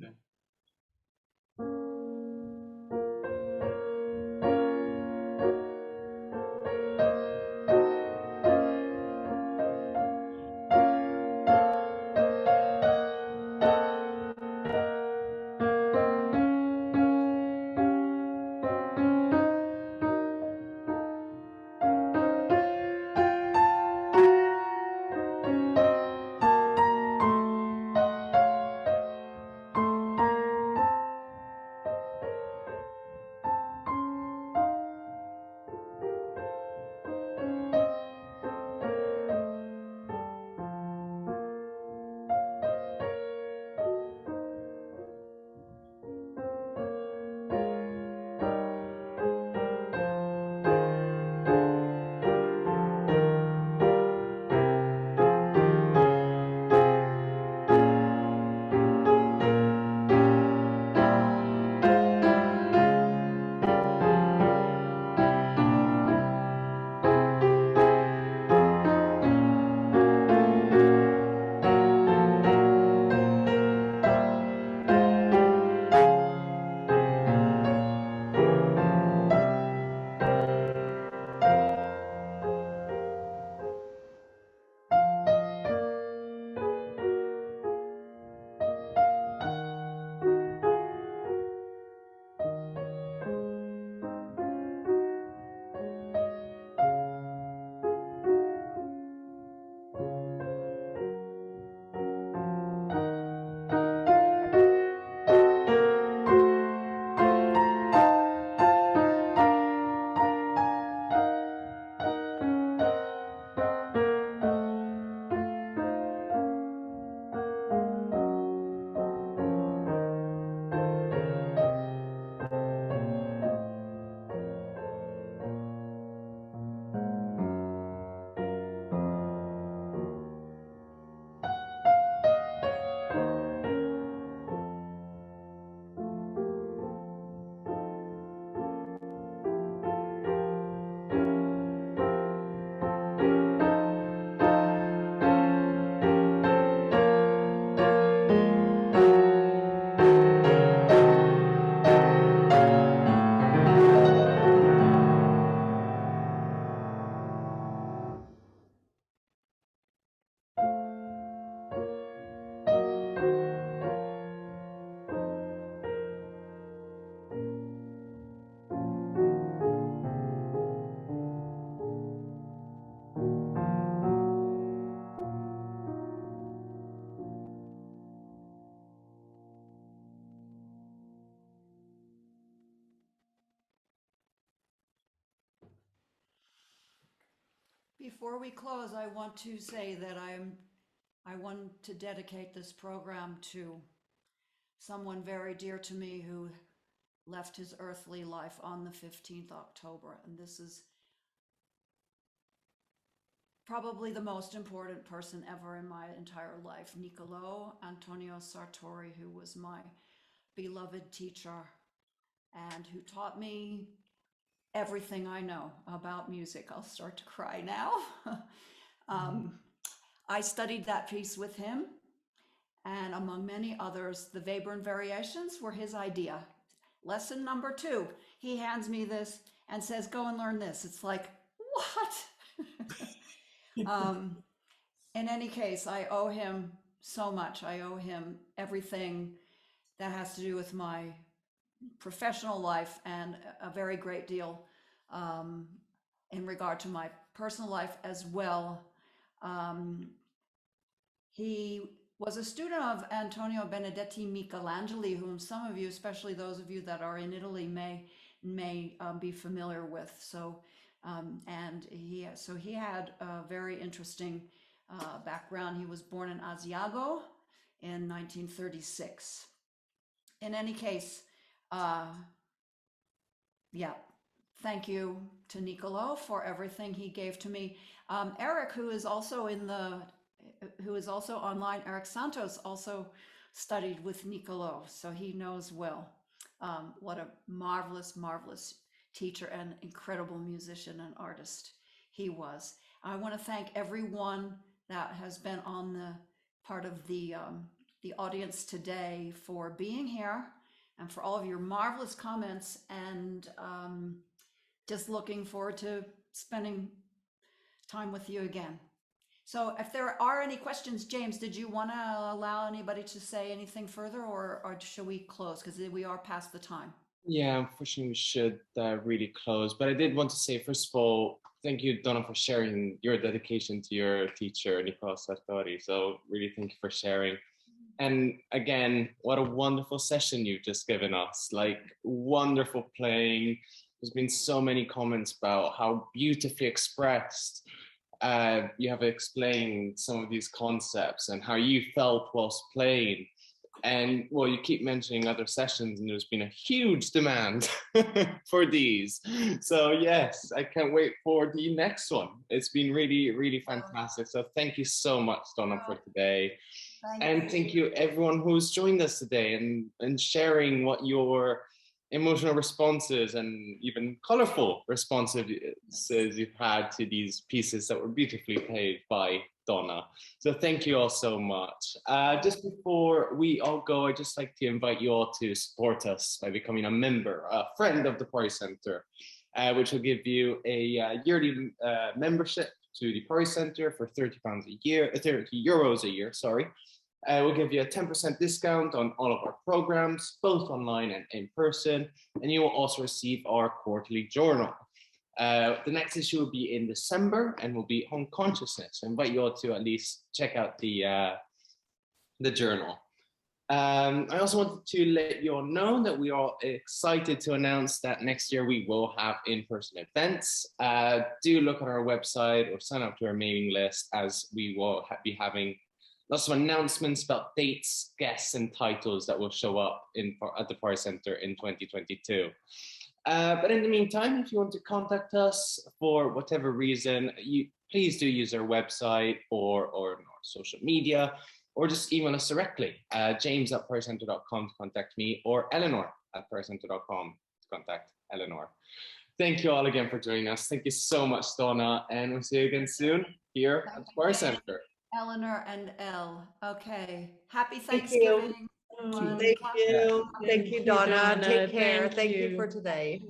Okay. Before we close, I want to say that I want to dedicate this program to someone very dear to me who left his earthly life on the 15th October. And this is probably the most important person ever in my entire life, Niccolò Antonio Sartori, who was my beloved teacher and who taught me everything I know about music. I'll start to cry now. I studied that piece with him, and among many others, the Webern variations were his idea. Lesson number 2, he hands me this and says, go and learn this. It's like, what? In any case, I owe him so much. I owe him everything that has to do with my professional life and a very great deal in regard to my personal life as well. He was a student of Antonio Benedetti Michelangeli, whom some of you, especially those of you that are in Italy, may be familiar with. So, and he had a very interesting background. He was born in Asiago in 1936. In any case, yeah, thank you to Niccolò for everything he gave to me. Eric, who is also online, Eric Santos also studied with Niccolò, so he knows well what a marvelous, marvelous teacher and incredible musician and artist he was. I want to thank everyone that has been on the part of the audience today for being here and for all of your marvelous comments, and just looking forward to spending time with you again. So if there are any questions, James, did you want to allow anybody to say anything further, or should we close? Because we are past the time. Yeah, unfortunately, we should really close. But I did want to say, first of all, thank you, Donna, for sharing your dedication to your teacher, Niccolò Sartori. So really thank you for sharing. And again, what a wonderful session you've just given us. Like, wonderful playing. There's been so many comments about how beautifully expressed you have explained some of these concepts and how you felt whilst playing. And well, you keep mentioning other sessions, and there's been a huge demand for these. So yes, I can't wait for the next one. It's been really, really fantastic. So thank you so much, Donna, for today. Thank you everyone who's joined us today and sharing what your emotional responses and even colorful responses you've had to these pieces that were beautifully played by Donna. So thank you all so much. Just before we all go, I'd just like to invite you all to support us by becoming a member, a friend of the Party Center, which will give you a yearly membership to the Party Center for £30 a year, 30 euros a year, sorry. We'll give you a 10% discount on all of our programs, both online and in person, and you will also receive our quarterly journal. The next issue will be in December and will be on consciousness. I invite you all to at least check out the journal. I also wanted to let you all know that we are excited to announce that next year we will have in-person events. Do look at our website or sign up to our mailing list, as we will be having lots of announcements about dates, guests, and titles that will show up at the Party Center in 2022. But in the meantime, if you want to contact us for whatever reason, please do use our website or our social media, or just email us directly, james@partycenter.com to contact me, or eleanor@partycenter.com to contact Eleanor. Thank you all again for joining us. Thank you so much, Donna, and we'll see you again soon here at the Party Center. Eleanor and Elle. Okay. Happy Thanksgiving. Thank you. Thank you, Donna. Take care. Thank you for today.